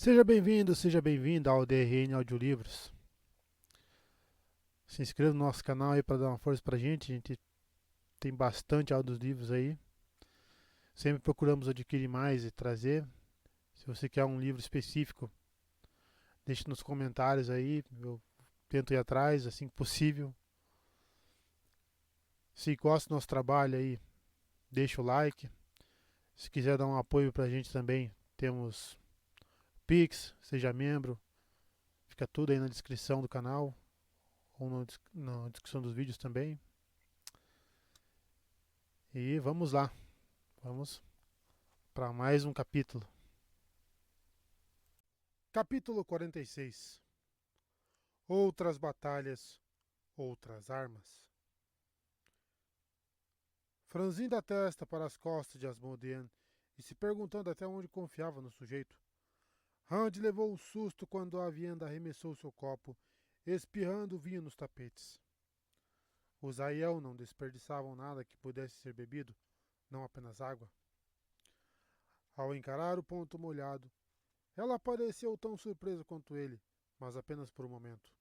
Seja bem-vindo, seja bem-vinda ao DRN Audiolivros. Se inscreva no nosso canal aí para dar uma força pra gente. A gente tem bastante audiolivros aí. Sempre procuramos adquirir mais e trazer. Se você quer um livro específico, deixe nos comentários aí. Eu tento ir atrás assim que possível. Se gosta do nosso trabalho aí, deixa o like. Se quiser dar um apoio pra gente também, temos Pix, seja membro. Fica tudo aí na descrição do canal ou na descrição dos vídeos também. E vamos lá, vamos para mais um capítulo. Capítulo 46. Outras batalhas, outras armas. Franzindo a testa para as costas de Asmodean e se perguntando até onde confiava no sujeito, Rand levou um susto quando a vianda arremessou seu copo, espirrando vinho nos tapetes. Os Aiel não desperdiçavam nada que pudesse ser bebido, não apenas água. Ao encarar o ponto molhado, ela pareceu tão surpresa quanto ele, mas apenas por um momento.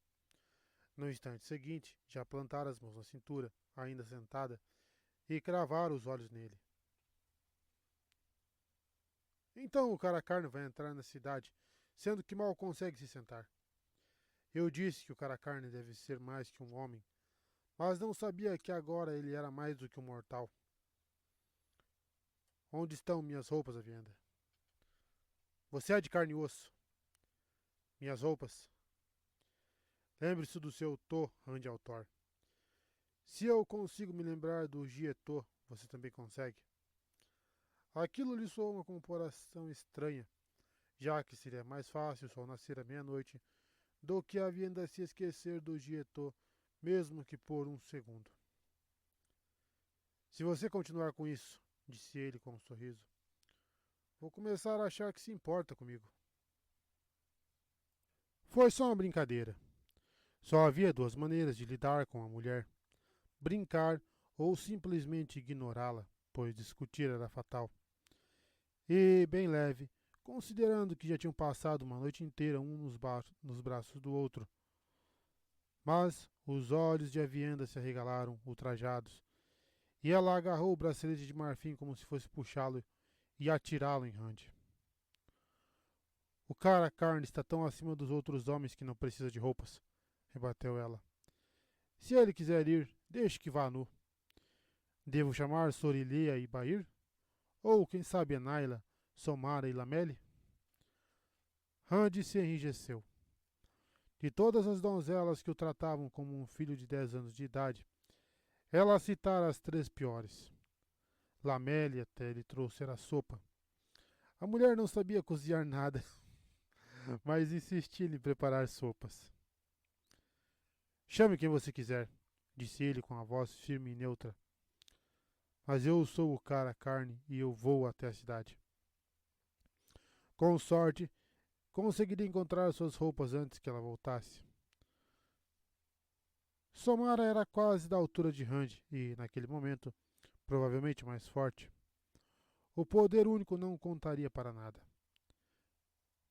No instante seguinte, já plantara as mãos na cintura, ainda sentada, e cravara os olhos nele. Então o cara carne vai entrar na cidade, sendo que mal consegue se sentar. Eu disse que o cara carne deve ser mais que um homem, mas não sabia que agora ele era mais do que um mortal. Onde estão minhas roupas à venda? Você é de carne e osso. Minhas roupas? Lembre-se do seu Tô, Rand Altor. Se eu consigo me lembrar do Gietô, você também consegue? Aquilo lhe soou uma comparação estranha, já que seria mais fácil o sol nascer à meia-noite do que havia de se esquecer do Gietô, mesmo que por um segundo. Se você continuar com isso, disse ele com um sorriso, vou começar a achar que se importa comigo. Foi só uma brincadeira. Só havia duas maneiras de lidar com a mulher: brincar ou simplesmente ignorá-la, pois discutir era fatal. E, bem leve, considerando que já tinham passado uma noite inteira um nos braços do outro. Mas os olhos de Avienda se arregalaram, ultrajados, e ela agarrou o bracelete de marfim como se fosse puxá-lo e atirá-lo em Rand. O cara carne está tão acima dos outros homens que não precisa de roupas, rebateu ela. Se ele quiser ir, deixe que vá nu. Devo chamar Sorilia e Bair? Ou, quem sabe, Naila, Somara e Lameli? Rand se enrijeceu. De todas as donzelas que o tratavam como um filho de 10 anos de idade, ela citara as três piores. Lameli até lhe trouxera sopa. A mulher não sabia cozinhar nada, mas insistia em preparar sopas. Chame quem você quiser, disse ele com a voz firme e neutra. Mas eu sou o cara carne e eu vou até a cidade. Com sorte, conseguiria encontrar suas roupas antes que ela voltasse. Somara era quase da altura de Rand e, naquele momento, provavelmente mais forte. O poder único não contaria para nada.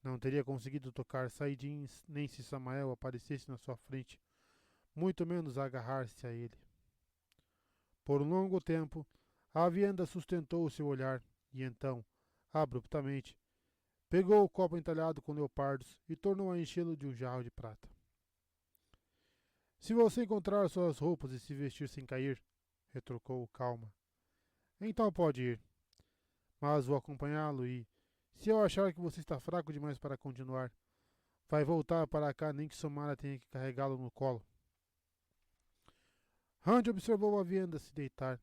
Não teria conseguido tocar Saidin nem se Samael aparecesse na sua frente, muito menos agarrar-se a ele. Por um longo tempo, a vianda sustentou o seu olhar e então, abruptamente, pegou o copo entalhado com leopardos e tornou a enchê-lo de um jarro de prata. Se você encontrar suas roupas e se vestir sem cair, retrucou calma, então pode ir, mas vou acompanhá-lo e, se eu achar que você está fraco demais para continuar, vai voltar para cá nem que Somara tenha que carregá-lo no colo. Rand observou a vianda se deitar,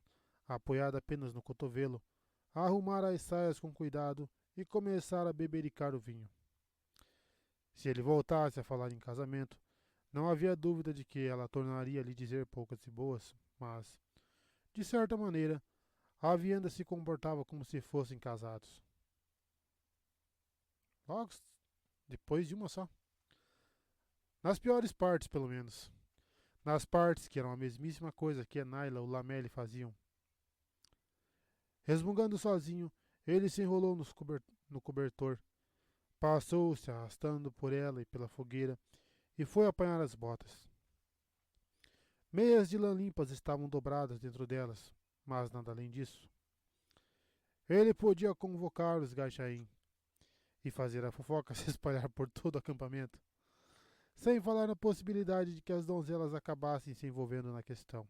apoiada apenas no cotovelo, arrumar as saias com cuidado e começar a bebericar o vinho. Se ele voltasse a falar em casamento, não havia dúvida de que ela tornaria a lhe dizer poucas e boas, mas, de certa maneira, a vianda se comportava como se fossem casados. Logo depois de uma só. Nas piores partes, pelo menos. Nas partes que eram a mesmíssima coisa que a Naila ou Lameli faziam. Resmungando sozinho, ele se enrolou no cobertor, Passou-se arrastando por ela e pela fogueira e foi apanhar as botas. Meias de lã limpas estavam dobradas dentro delas, mas nada além disso. Ele podia convocar os Gachaim e fazer a fofoca se espalhar por todo o acampamento, sem falar na possibilidade de que as donzelas acabassem se envolvendo na questão.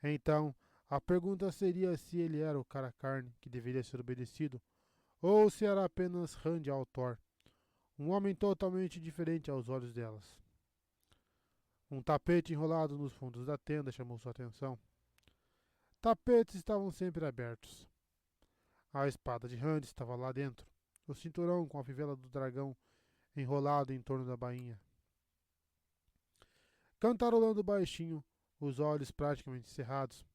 Então, a pergunta seria se ele era o cara carne que deveria ser obedecido, ou se era apenas Rand Altor, um homem totalmente diferente aos olhos delas. Um tapete enrolado nos fundos da tenda chamou sua atenção. Tapetes estavam sempre abertos. A espada de Rand estava lá dentro, o cinturão com a fivela do dragão enrolado em torno da bainha. Cantarolando baixinho, os olhos praticamente cerrados,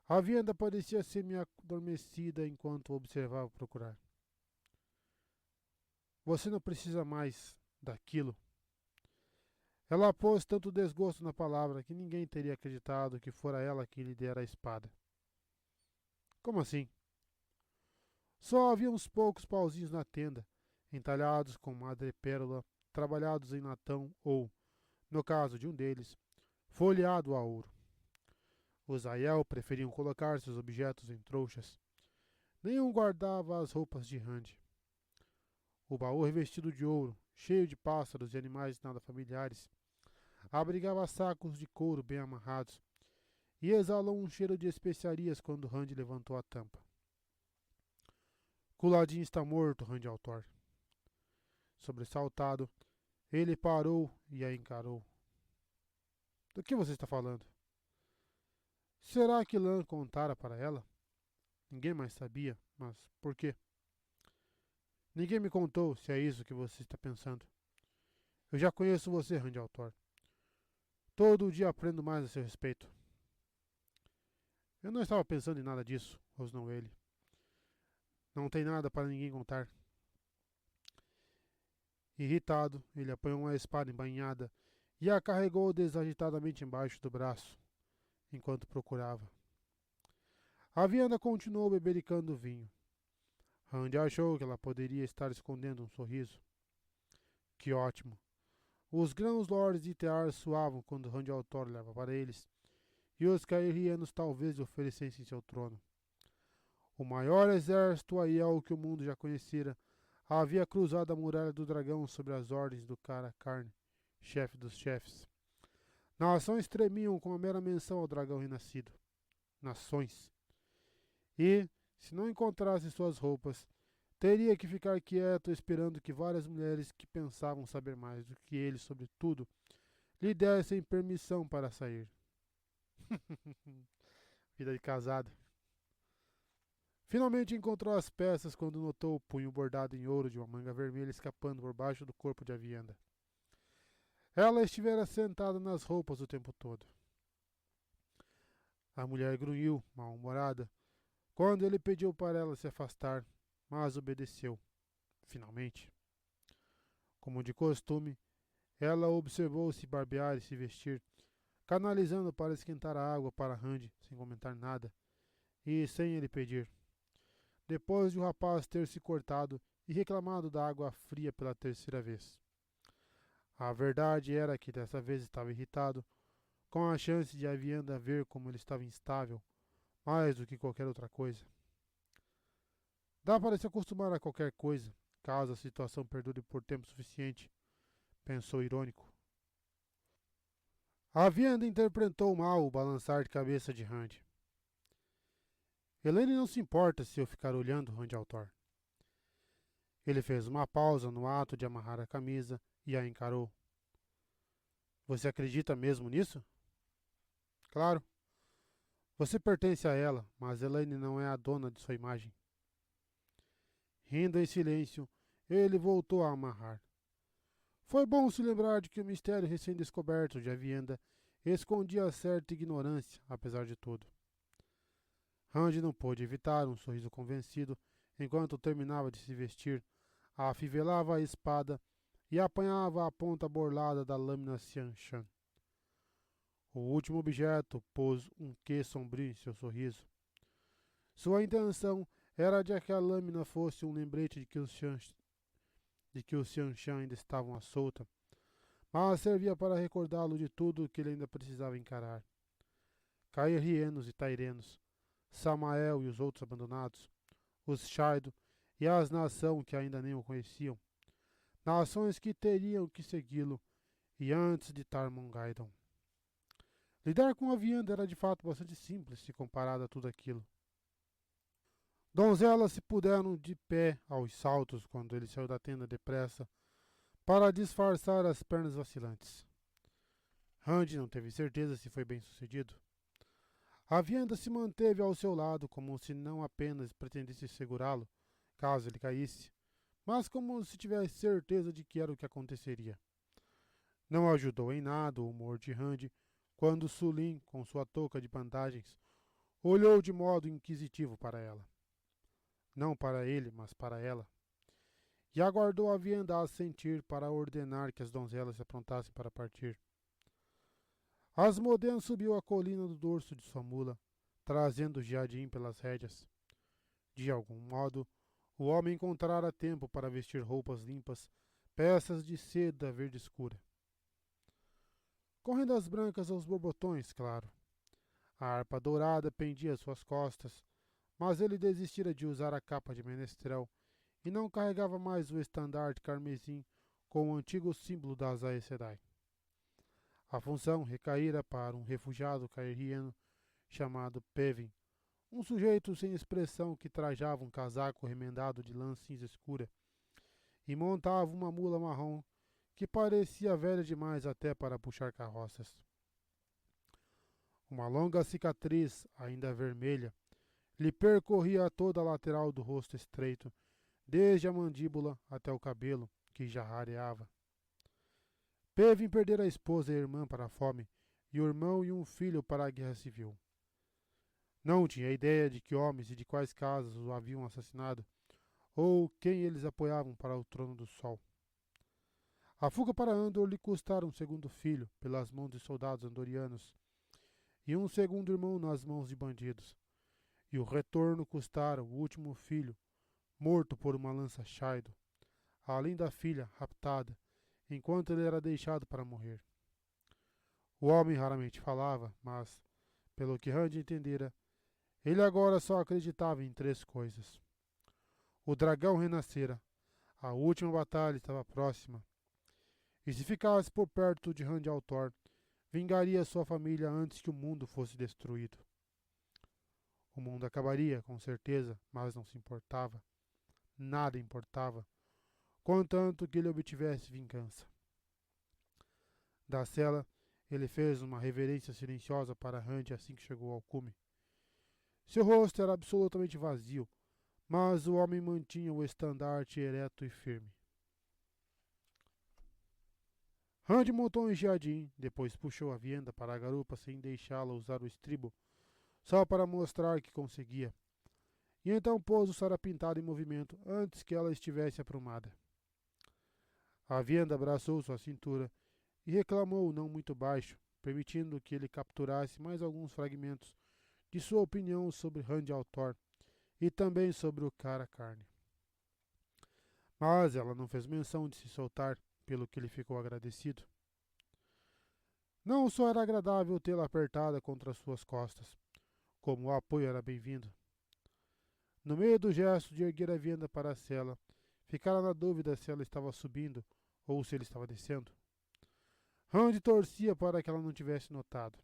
a vianda parecia semi-adormecida enquanto o observava procurar. Você não precisa mais daquilo. Ela pôs tanto desgosto na palavra que ninguém teria acreditado que fora ela que lhe dera a espada. Como assim? Só havia uns poucos pauzinhos na tenda, entalhados com madrepérola, trabalhados em latão ou, no caso de um deles, folheado a ouro. Os Aiel preferiam colocar seus objetos em trouxas. Nenhum guardava as roupas de Rand. O baú revestido de ouro, cheio de pássaros e animais nada familiares, abrigava sacos de couro bem amarrados e exalou um cheiro de especiarias quando Rand levantou a tampa. Culadin está morto, Rand Altor. Sobressaltado, ele parou e a encarou. Do que você está falando? Será que Lan contara para ela? Ninguém mais sabia, mas por quê? Ninguém me contou se é isso que você está pensando. Eu já conheço você, Rand Altor. Todo dia aprendo mais a seu respeito. Eu não estava pensando em nada disso, rosnou ele. Não tem nada para ninguém contar. Irritado, ele apanhou uma espada embainhada e a carregou desagitadamente embaixo do braço, enquanto procurava. A vianda continuou bebericando vinho. Rand achou que ela poderia estar escondendo um sorriso. Que ótimo! Os grãos lords de Tear suavam quando Rand Altor olhava para eles, e os cairianos talvez lhe oferecessem seu trono. O maior exército aiel que o mundo já conhecera havia cruzado a muralha do dragão sob as ordens do cara Carne, chefe dos chefes. Nações tremiam com a mera menção ao dragão renascido. Nações. E, se não encontrasse suas roupas, teria que ficar quieto esperando que várias mulheres que pensavam saber mais do que ele sobre tudo lhe dessem permissão para sair. Vida de casado. Finalmente encontrou as peças quando notou o punho bordado em ouro de uma manga vermelha escapando por baixo do corpo de Avienda. Ela estivera sentada nas roupas o tempo todo. A mulher grunhiu, mal-humorada, quando ele pediu para ela se afastar, mas obedeceu, finalmente. Como de costume, ela observou se barbear e se vestir, canalizando para esquentar a água para Rand, sem comentar nada, e sem ele pedir. Depois de o rapaz ter se cortado e reclamado da água fria pela terceira vez. A verdade era que dessa vez estava irritado, com a chance de Avienda ver como ele estava instável, mais do que qualquer outra coisa. Dá para se acostumar a qualquer coisa, caso a situação perdure por tempo suficiente, pensou irônico. Avienda interpretou mal o balançar de cabeça de Rand. Helene não se importa se eu ficar olhando Rand Altor. Ele fez uma pausa no ato de amarrar a camisa e a encarou. Você acredita mesmo nisso? Claro. Você pertence a ela, mas Helene não é a dona de sua imagem. Rindo em silêncio, ele voltou a amarrar. Foi bom se lembrar de que o mistério recém-descoberto de Avienda escondia certa ignorância, apesar de tudo. Rand não pôde evitar um sorriso convencido enquanto terminava de se vestir, afivelava a espada e apanhava a ponta borlada da lâmina Xianshan. O último objeto pôs um quê sombrio em seu sorriso. Sua intenção era de que a lâmina fosse um lembrete de que os Xians de que os Xianxian ainda estavam à solta, mas servia para recordá-lo de tudo o que ele ainda precisava encarar. Cairrienos e Tairenos, Samael e os outros abandonados, os Shaido e as nações que ainda nem o conheciam, nações que teriam que segui-lo, e antes de Tarmon-Gaidon. Lidar com a vianda era de fato bastante simples se comparado a tudo aquilo. Donzelas se puderam de pé aos saltos quando ele saiu da tenda depressa para disfarçar as pernas vacilantes. Randy não teve certeza se foi bem sucedido. A vianda se manteve ao seu lado como se não apenas pretendesse segurá-lo, caso ele caísse, mas como se tivesse certeza de que era o que aconteceria. Não ajudou em nada o humor de Randy quando Sulin, com sua touca de bandagens, olhou de modo inquisitivo para ela. Não para ele, mas para ela. E aguardou a vianda assentir para ordenar que as donzelas se aprontassem para partir. Asmodeu subiu a colina do dorso de sua mula, trazendo Jiadim pelas rédeas. De algum modo, o homem encontrara tempo para vestir roupas limpas, peças de seda verde escura. Com rendas brancas aos borbotões, claro. A harpa dourada pendia às suas costas, mas ele desistira de usar a capa de menestrel e não carregava mais o estandarte carmesim com o antigo símbolo das Aes Sedai. A função recaíra para um refugiado cairriano chamado Pevin, um sujeito sem expressão que trajava um casaco remendado de lã cinza escura e montava uma mula marrom que parecia velha demais até para puxar carroças. Uma longa cicatriz, ainda vermelha, lhe percorria toda a lateral do rosto estreito, desde a mandíbula até o cabelo, que já rareava. Pevin perdera a esposa e a irmã para a fome, e o irmão e um filho para a guerra civil. Não tinha ideia de que homens e de quais casas o haviam assassinado, ou quem eles apoiavam para o trono do sol. A fuga para Andor lhe custara um segundo filho, pelas mãos de soldados andorianos, e um segundo irmão nas mãos de bandidos. E o retorno custara o último filho, morto por uma lança Shaido, além da filha raptada, enquanto ele era deixado para morrer. O homem raramente falava, mas, pelo que Randy entendera, ele agora só acreditava em 3 coisas. O dragão renascera, a última batalha estava próxima, e se ficasse por perto de Randy Altor, vingaria sua família antes que o mundo fosse destruído. O mundo acabaria, com certeza, mas não se importava. Nada importava, contanto que ele obtivesse vingança. Da cela, ele fez uma reverência silenciosa para Randy assim que chegou ao cume. Seu rosto era absolutamente vazio, mas o homem mantinha o estandarte ereto e firme. Randy montou em Jiadim, depois puxou a vianda para a garupa sem deixá-la usar o estribo, só para mostrar que conseguia. E então pôs o sarapintado em movimento antes que ela estivesse aprumada. A vianda abraçou sua cintura e reclamou não muito baixo, permitindo que ele capturasse mais alguns fragmentos de sua opinião sobre Randy Altor e também sobre o cara carne. Mas ela não fez menção de se soltar, pelo que ele ficou agradecido. Não só era agradável tê-la apertada contra suas costas, como o apoio era bem-vindo. No meio do gesto de erguer a vianda para a cela, ficara na dúvida se ela estava subindo ou se ele estava descendo. Randy torcia para que ela não tivesse notado.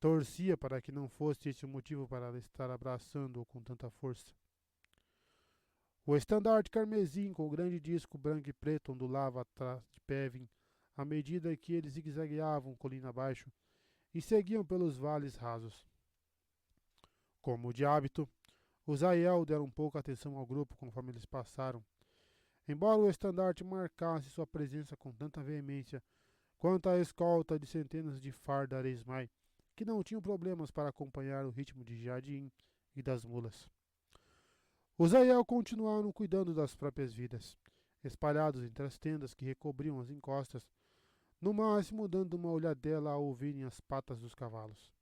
Torcia para que não fosse esse o motivo para ela estar abraçando-o com tanta força. O estandarte carmesim com o grande disco branco e preto ondulava atrás de Pevin à medida que eles zigue-zagueavam colina abaixo e seguiam pelos vales rasos. Como de hábito, os Aiel deram pouca atenção ao grupo conforme eles passaram, embora o estandarte marcasse sua presença com tanta veemência quanto a escolta de centenas de farda Aresmai, que não tinham problemas para acompanhar o ritmo de Jiadim e das mulas. Os Aiel continuaram cuidando das próprias vidas, espalhados entre as tendas que recobriam as encostas, no máximo dando uma olhadela ao ouvirem as patas dos cavalos.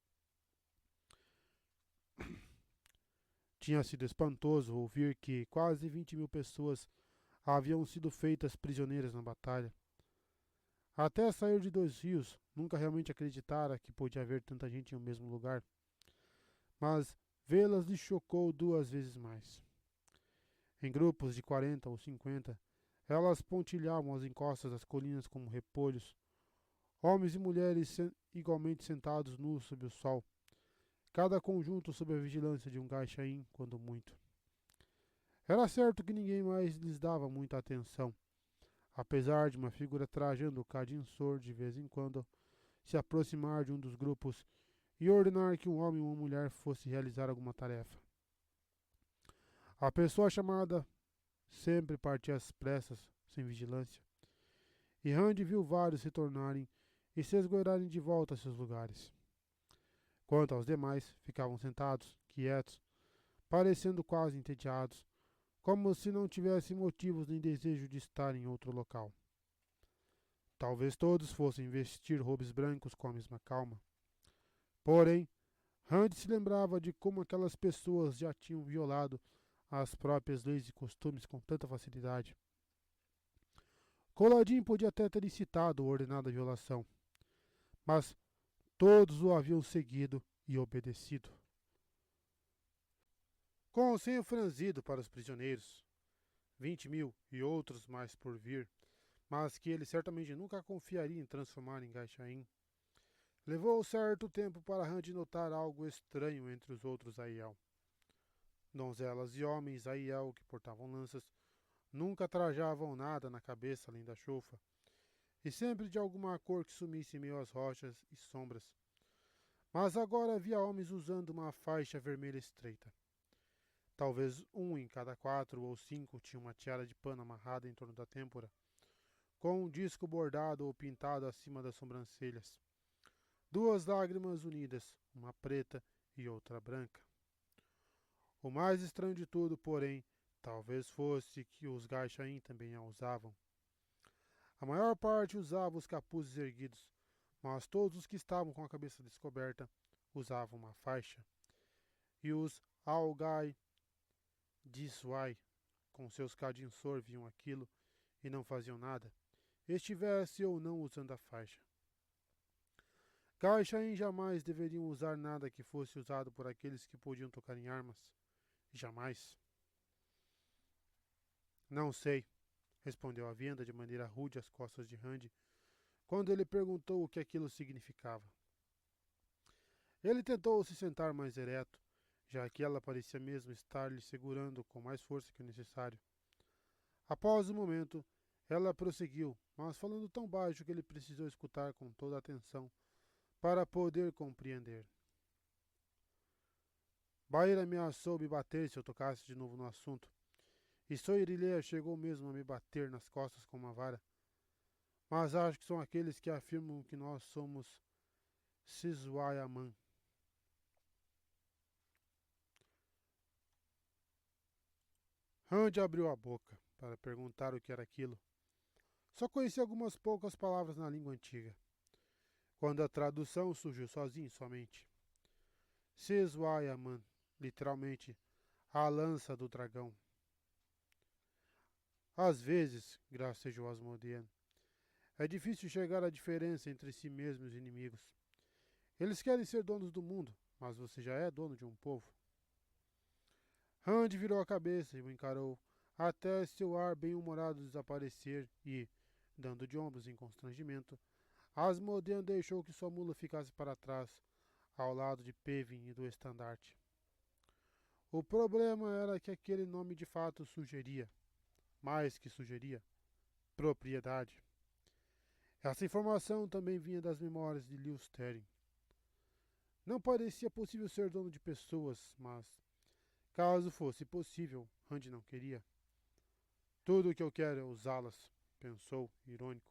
Tinha sido espantoso ouvir que quase 20.000 pessoas haviam sido feitas prisioneiras na batalha. Até sair de Dois Rios, nunca realmente acreditara que podia haver tanta gente em um mesmo lugar. Mas vê-las lhe chocou 2 vezes mais. Em grupos de 40 ou 50, elas pontilhavam as encostas das colinas como repolhos, homens e mulheres igualmente sentados nus sob o sol, cada conjunto sob a vigilância de um gaixaim, quando muito. Era certo que ninguém mais lhes dava muita atenção, apesar de uma figura trajando o cadinsor de vez em quando se aproximar de um dos grupos e ordenar que um homem ou uma mulher fosse realizar alguma tarefa. A pessoa chamada sempre partia às pressas, sem vigilância, e Randy viu vários retornarem e se esgueirarem de volta a seus lugares. Quanto aos demais, ficavam sentados, quietos, parecendo quase entediados, como se não tivessem motivos nem desejo de estar em outro local. Talvez todos fossem vestir robes brancos com a mesma calma. Porém, Randy se lembrava de como aquelas pessoas já tinham violado as próprias leis e costumes com tanta facilidade. Coladinho podia até ter incitado ou ordenado a violação, mas todos o haviam seguido e obedecido. Com o senho franzido para os prisioneiros, 20.000 e outros mais por vir, mas que ele certamente nunca confiaria em transformar em Gaixaim, levou certo tempo para Randy notar algo estranho entre os outros Aiel. Donzelas e homens Aiel que portavam lanças nunca trajavam nada na cabeça além da chofa, e sempre de alguma cor que sumisse em meio às rochas e sombras. Mas agora havia homens usando uma faixa vermelha estreita. Talvez 1 em cada 4 ou 5 tinha uma tiara de pano amarrada em torno da têmpora, com um disco bordado ou pintado acima das sobrancelhas. 2 lágrimas unidas, uma preta e outra branca. O mais estranho de tudo, porém, talvez fosse que os Gaixaim também a usavam. A maior parte usava os capuzes erguidos, mas todos os que estavam com a cabeça descoberta usavam uma faixa. E os Algai Diswai, com seus cadinsor, viam aquilo e não faziam nada, estivesse ou não usando a faixa. Gaixaim jamais deveriam usar nada que fosse usado por aqueles que podiam tocar em armas. Jamais. Não sei, respondeu a venda de maneira rude às costas de Randy, quando ele perguntou o que aquilo significava. Ele tentou se sentar mais ereto, já que ela parecia mesmo estar lhe segurando com mais força que o necessário. Após um momento, ela prosseguiu, mas falando tão baixo que ele precisou escutar com toda a atenção para poder compreender. Bair ameaçou me bater se eu tocasse de novo no assunto, e Soirileia chegou mesmo a me bater nas costas com uma vara. Mas acho que são aqueles que afirmam que nós somos Sizuayaman. Randy abriu a boca para perguntar o que era aquilo. Só conhecia algumas poucas palavras na língua antiga, quando a tradução surgiu sozinha em sua mente. Sizuayaman, literalmente, a lança do dragão. Às vezes, gracejou Asmodean, é difícil chegar à diferença entre si mesmo e os inimigos. Eles querem ser donos do mundo, mas você já é dono de um povo. Randy virou a cabeça e o encarou, até seu ar bem-humorado desaparecer e, dando de ombros em constrangimento, Asmodean deixou que sua mula ficasse para trás, ao lado de Pevin e do estandarte. O problema era que aquele nome de fato sugeria, mais que sugeria, propriedade. Essa informação também vinha das memórias de Lewis Terin. Não parecia possível ser dono de pessoas, mas, caso fosse possível, Randy não queria. Tudo o que eu quero é usá-las, pensou, irônico.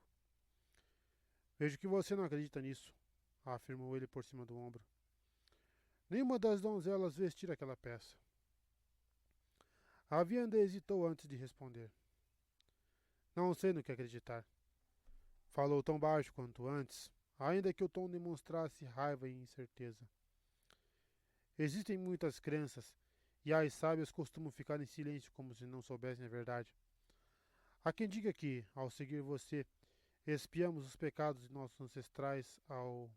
Vejo que você não acredita nisso, afirmou ele por cima do ombro. Nenhuma das donzelas vestir aquela peça. A vianda hesitou antes de responder. Não sei no que acreditar. Falou tão baixo quanto antes, ainda que o tom demonstrasse raiva e incerteza. Existem muitas crenças, e as sábias costumam ficar em silêncio como se não soubessem a verdade. Há quem diga que, ao seguir você, expiamos os pecados de nossos ancestrais ao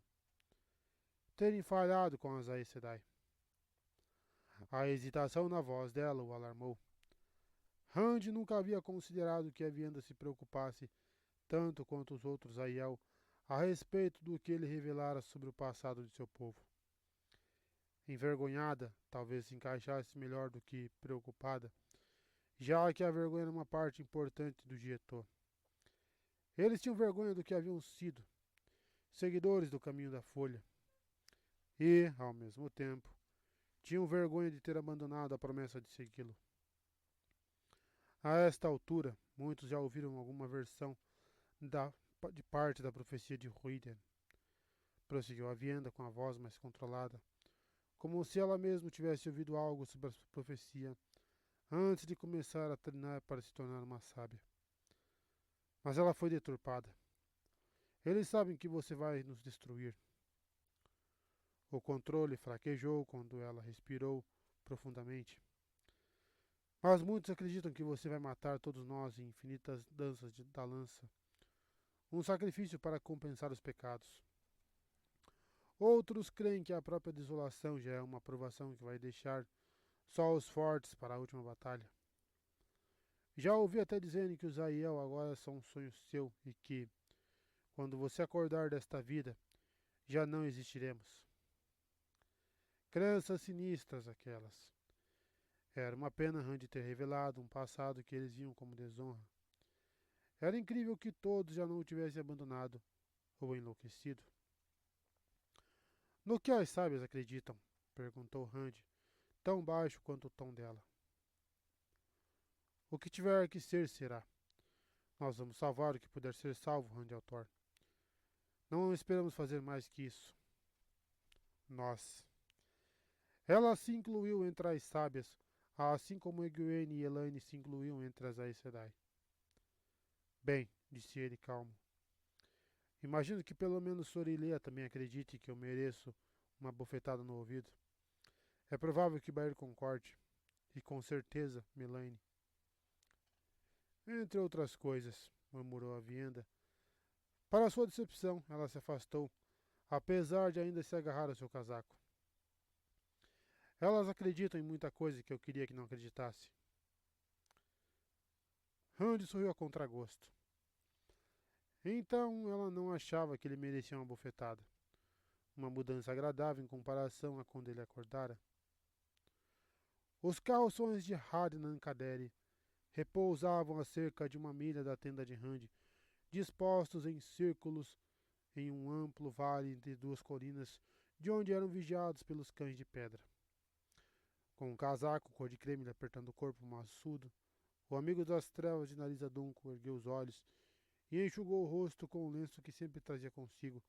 terem falhado com as Aes Sedai. A hesitação na voz dela o alarmou. Rand nunca havia considerado que a Vianda se preocupasse tanto quanto os outros Aiel a respeito do que ele revelara sobre o passado de seu povo. Envergonhada, talvez se encaixasse melhor do que preocupada, já que a vergonha era uma parte importante do Dietor. Eles tinham vergonha do que haviam sido, seguidores do caminho da folha, e, ao mesmo tempo, tinham vergonha de ter abandonado a promessa de segui-lo. A esta altura, muitos já ouviram alguma versão de parte da profecia de Ruiden. Prosseguiu a Vienda com a voz mais controlada, como se ela mesma tivesse ouvido algo sobre a profecia antes de começar a treinar para se tornar uma sábia. Mas ela foi deturpada. Eles sabem que você vai nos destruir. O controle fraquejou quando ela respirou profundamente. Mas muitos acreditam que você vai matar todos nós em infinitas danças da lança. Um sacrifício para compensar os pecados. Outros creem que a própria desolação já é uma provação que vai deixar só os fortes para a última batalha. Já ouvi até dizerem que os Aiel agora são um sonho seu e que, quando você acordar desta vida, já não existiremos. Crenças sinistras aquelas. Era uma pena Rand ter revelado um passado que eles viam como desonra. Era incrível que todos já não o tivessem abandonado ou enlouquecido. No que as sábias acreditam? Perguntou Rand, tão baixo quanto o tom dela. O que tiver que ser, será. Nós vamos salvar o que puder ser salvo, Rand Altor. Não esperamos fazer mais que isso. Nós. Ela se incluiu entre as sábias, assim como Egwene e Elaine se incluíam entre as Aes Sedai. Bem, disse ele calmo. Imagino que pelo menos Sorilea também acredite que eu mereço uma bofetada no ouvido. É provável que Bair concorde. E com certeza, Melaine. Entre outras coisas, murmurou a Vienda. Para sua decepção, ela se afastou, apesar de ainda se agarrar ao seu casaco. Elas acreditam em muita coisa que eu queria que não acreditasse. Rand sorriu a contragosto. Então ela não achava que ele merecia uma bofetada. Uma mudança agradável em comparação a quando ele acordara. Os calções de Hadnan Kaderi repousavam a cerca de 1 milha da tenda de Rand, dispostos em círculos em um amplo vale entre 2 colinas, de onde eram vigiados pelos cães de pedra. Com um casaco cor de creme lhe apertando o corpo maçudo, o amigo das trevas de nariz adunco ergueu os olhos e enxugou o rosto com o lenço que sempre trazia consigo,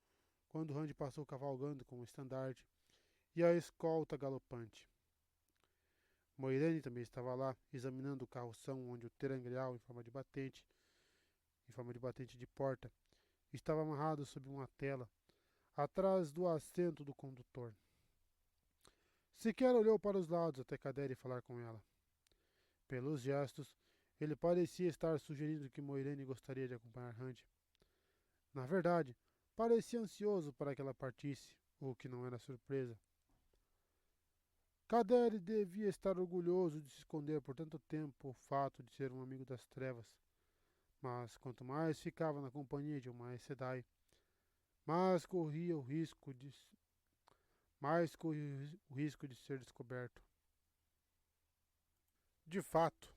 quando Rand passou cavalgando com o estandarte e a escolta galopante. Moiraine também estava lá, examinando o carroção onde o terangreal em forma de batente de porta, estava amarrado sob uma tela, atrás do assento do condutor. Sequer olhou para os lados até Kaderi falar com ela. Pelos gestos, ele parecia estar sugerindo que Moiraine gostaria de acompanhar Rand. Na verdade, parecia ansioso para que ela partisse, o que não era surpresa. Kaderi devia estar orgulhoso de se esconder por tanto tempo o fato de ser um amigo das trevas. Mas quanto mais ficava na companhia de uma Aes Sedai, mais corria o risco de ser descoberto. De fato,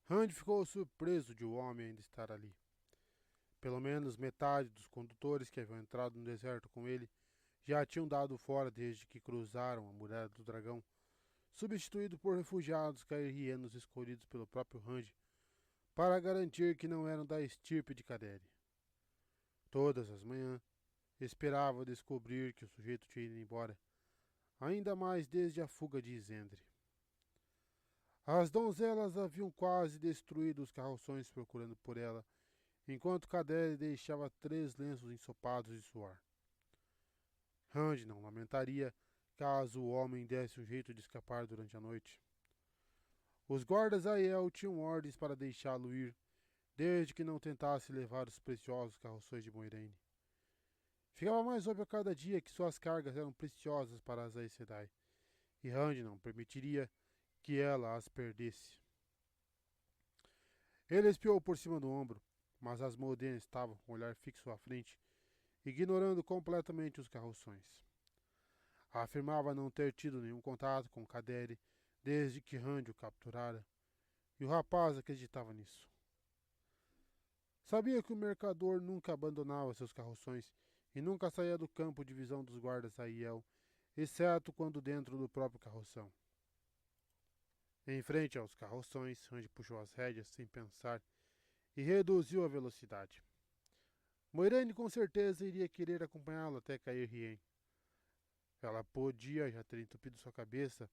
Rand ficou surpreso de o homem ainda estar ali. Pelo menos metade dos condutores que haviam entrado no deserto com ele já tinham dado fora desde que cruzaram a Muralha do Dragão, substituído por refugiados cairrienos escolhidos pelo próprio Rand, para garantir que não eram da estirpe de Kaderi. Todas as manhãs, esperava descobrir que o sujeito tinha ido embora, ainda mais desde a fuga de Izendre. As donzelas haviam quase destruído os carroções procurando por ela, enquanto Kaderi deixava 3 lenços ensopados de suor. Rand não lamentaria caso o homem desse um jeito de escapar durante a noite. Os guardas Aiel tinham ordens para deixá-lo ir, desde que não tentasse levar os preciosos carroções de Moiraine. Ficava mais óbvio a cada dia que suas cargas eram preciosas para as Aes Sedai, e Rand não permitiria que ela as perdesse. Ele espiou por cima do ombro, mas Asmodean estava com o olhar fixo à frente, ignorando completamente os carroções. Afirmava não ter tido nenhum contato com Kadere desde que Rand o capturara, e o rapaz acreditava nisso. Sabia que o mercador nunca abandonava seus carroções e nunca saía do campo de visão dos guardas Aiel, exceto quando dentro do próprio carroção. Em frente aos carroções, Rand puxou as rédeas sem pensar e reduziu a velocidade. Moiraine com certeza iria querer acompanhá-lo até Cair Rien. Ela podia já ter entupido sua cabeça,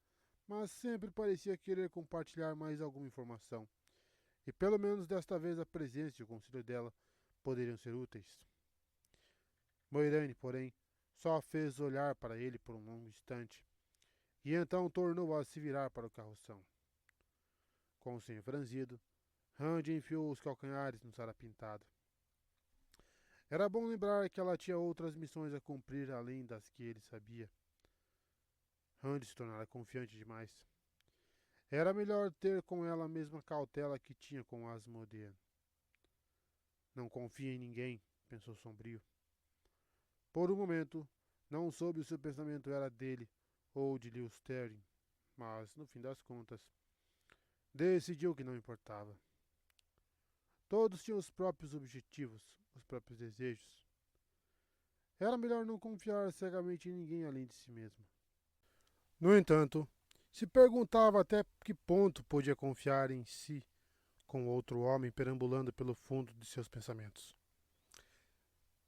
mas sempre parecia querer compartilhar mais alguma informação, e pelo menos desta vez a presença e o conselho dela poderiam ser úteis. Moiraine, porém, só fez olhar para ele por um longo instante, e então tornou a se virar para o carroção. Com o senho franzido, Rand enfiou os calcanhares no sarapintado. Era bom lembrar que ela tinha outras missões a cumprir além das que ele sabia. Rand se tornara confiante demais. Era melhor ter com ela a mesma cautela que tinha com Asmodean. Não confia em ninguém, pensou sombrio. Por um momento, não soube se o pensamento era dele ou de Lews Therin, mas, no fim das contas, decidiu que não importava. Todos tinham os próprios objetivos, os próprios desejos. Era melhor não confiar cegamente em ninguém além de si mesmo. No entanto, se perguntava até que ponto podia confiar em si com outro homem perambulando pelo fundo de seus pensamentos.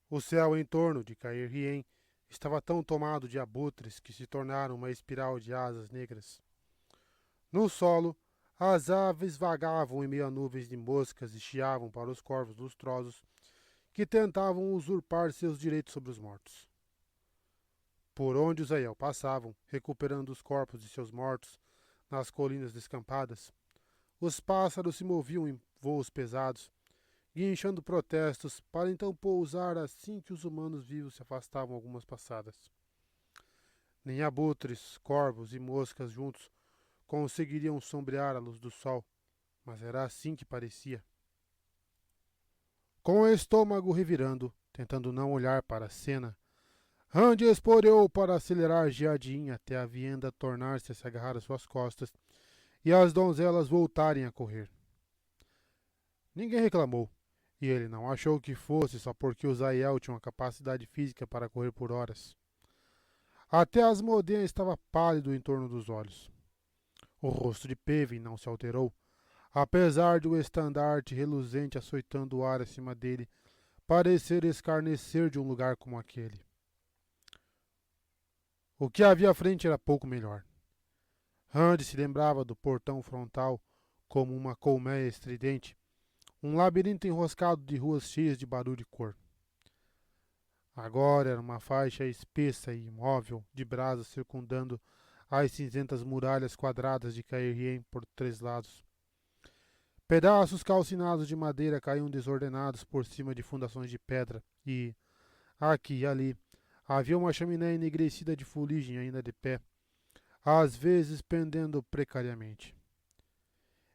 O céu em torno de Cair Rien estava tão tomado de abutres que se tornaram uma espiral de asas negras. No solo, as aves vagavam em meio a nuvens de moscas e chiavam para os corvos lustrosos que tentavam usurpar seus direitos sobre os mortos. Por onde os Aiel passavam, recuperando os corpos de seus mortos nas colinas descampadas, os pássaros se moviam em voos pesados, guinchando protestos para então pousar assim que os humanos vivos se afastavam algumas passadas. Nem abutres, corvos e moscas juntos conseguiriam sombrear a luz do sol, mas era assim que parecia. Com o estômago revirando, tentando não olhar para a cena, Rand esporeou para acelerar Jadin até a vienda tornar-se a se agarrar às suas costas e as donzelas voltarem a correr. Ninguém reclamou, e ele não achou que fosse só porque os Aiel tinham a capacidade física para correr por horas. Até Asmodean estava pálido em torno dos olhos. O rosto de Pevin não se alterou, apesar de o estandarte reluzente açoitando o ar acima dele parecer escarnecer de um lugar como aquele. O que havia à frente era pouco melhor. Rand se lembrava do portão frontal como uma colmeia estridente, um labirinto enroscado de ruas cheias de barulho e cor. Agora era uma faixa espessa e imóvel de brasas circundando as cinzentas muralhas quadradas de Cair Rien por três lados. Pedaços calcinados de madeira caíam desordenados por cima de fundações de pedra e, aqui e ali, havia uma chaminé enegrecida de fuligem ainda de pé, às vezes pendendo precariamente.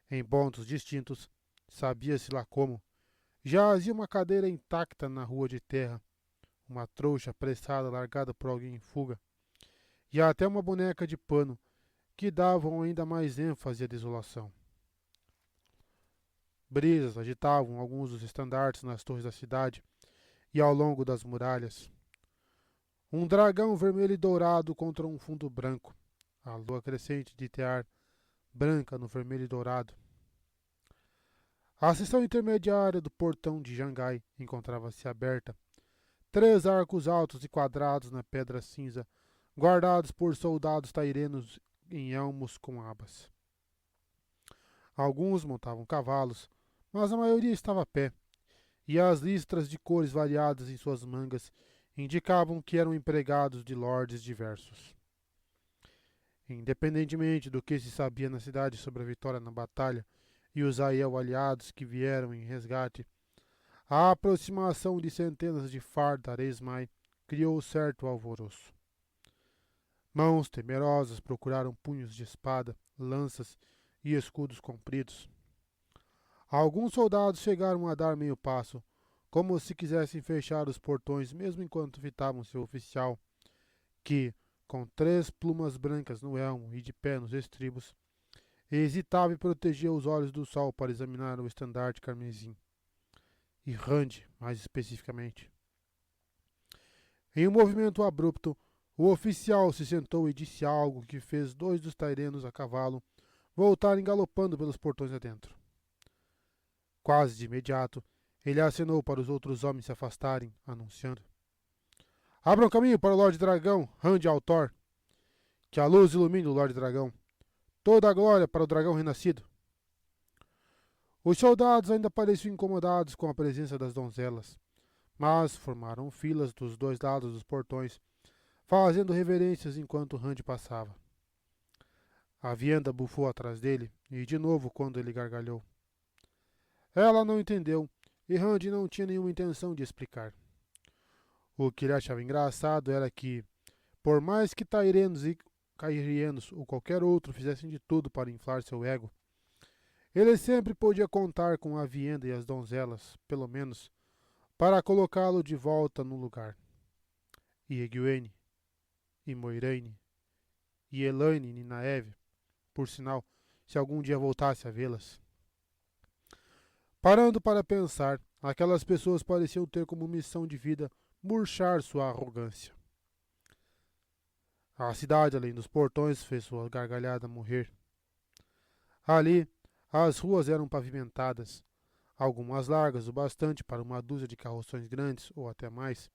Em pontos distintos, sabia-se lá como, jazia uma cadeira intacta na rua de terra, uma trouxa apressada largada por alguém em fuga, e até uma boneca de pano que davam ainda mais ênfase à desolação. Brisas agitavam alguns dos estandartes nas torres da cidade e ao longo das muralhas. Um dragão vermelho e dourado contra um fundo branco, a lua crescente de tear branca no vermelho e dourado. A seção intermediária do portão de Jangai encontrava-se aberta. 3 arcos altos e quadrados na pedra cinza, guardados por soldados tairenos em elmos com abas. Alguns montavam cavalos, mas a maioria estava a pé, e as listras de cores variadas em suas mangas indicavam que eram empregados de lordes diversos. Independentemente do que se sabia na cidade sobre a vitória na batalha e os Aiel aliados que vieram em resgate, a aproximação de centenas de Fardar Esmai criou certo alvoroço. Mãos temerosas procuraram punhos de espada, lanças e escudos compridos. Alguns soldados chegaram a dar meio passo, como se quisessem fechar os portões mesmo enquanto fitavam seu oficial, que, com 3 plumas brancas no elmo e de pé nos estribos, hesitava e protegia os olhos do sol para examinar o estandarte carmesim. E Rand, mais especificamente. Em um movimento abrupto, o oficial se sentou e disse algo que fez 2 dos tairenos a cavalo voltarem galopando pelos portões adentro. Quase de imediato, ele acenou para os outros homens se afastarem, anunciando: Abram caminho para o Lorde Dragão, Rand Altor. Que a luz ilumine o Lorde Dragão. Toda a glória para o dragão renascido. Os soldados ainda pareciam incomodados com a presença das donzelas, mas formaram filas dos 2 lados dos portões, fazendo reverências enquanto Rand passava. A vianda bufou atrás dele, e de novo quando ele gargalhou. Ela não entendeu, e Rand não tinha nenhuma intenção de explicar. O que ele achava engraçado era que, por mais que Tairenos e Cairienos ou qualquer outro fizessem de tudo para inflar seu ego, ele sempre podia contar com a vienda e as donzelas, pelo menos, para colocá-lo de volta no lugar. E Egwene, e Moiraine, e Elaine e Ninaeve, por sinal, se algum dia voltasse a vê-las. Parando para pensar, aquelas pessoas pareciam ter como missão de vida murchar sua arrogância. A cidade, além dos portões, fez sua gargalhada morrer. Ali, as ruas eram pavimentadas, algumas largas o bastante para uma dúzia de carroções grandes, ou até mais,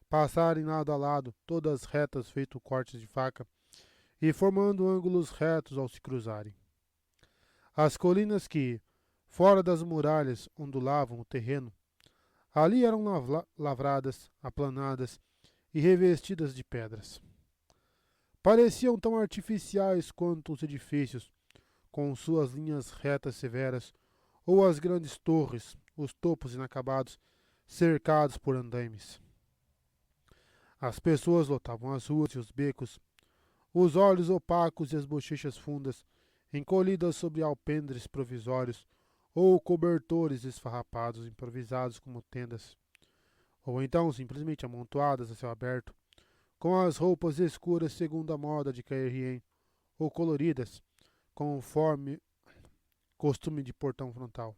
passarem lado a lado, todas retas feito cortes de faca, e formando ângulos retos ao se cruzarem. As colinas que, fora das muralhas, ondulavam o terreno, ali eram lavradas, aplanadas e revestidas de pedras. Pareciam tão artificiais quanto os edifícios, com suas linhas retas severas, ou as grandes torres, os topos inacabados, cercados por andaimes. As pessoas lotavam as ruas e os becos, os olhos opacos e as bochechas fundas, encolhidas sobre alpendres provisórios, ou cobertores esfarrapados improvisados como tendas, ou então simplesmente amontoadas a céu aberto, com as roupas escuras segundo a moda de Caerhien, ou coloridas, conforme costume de portão frontal,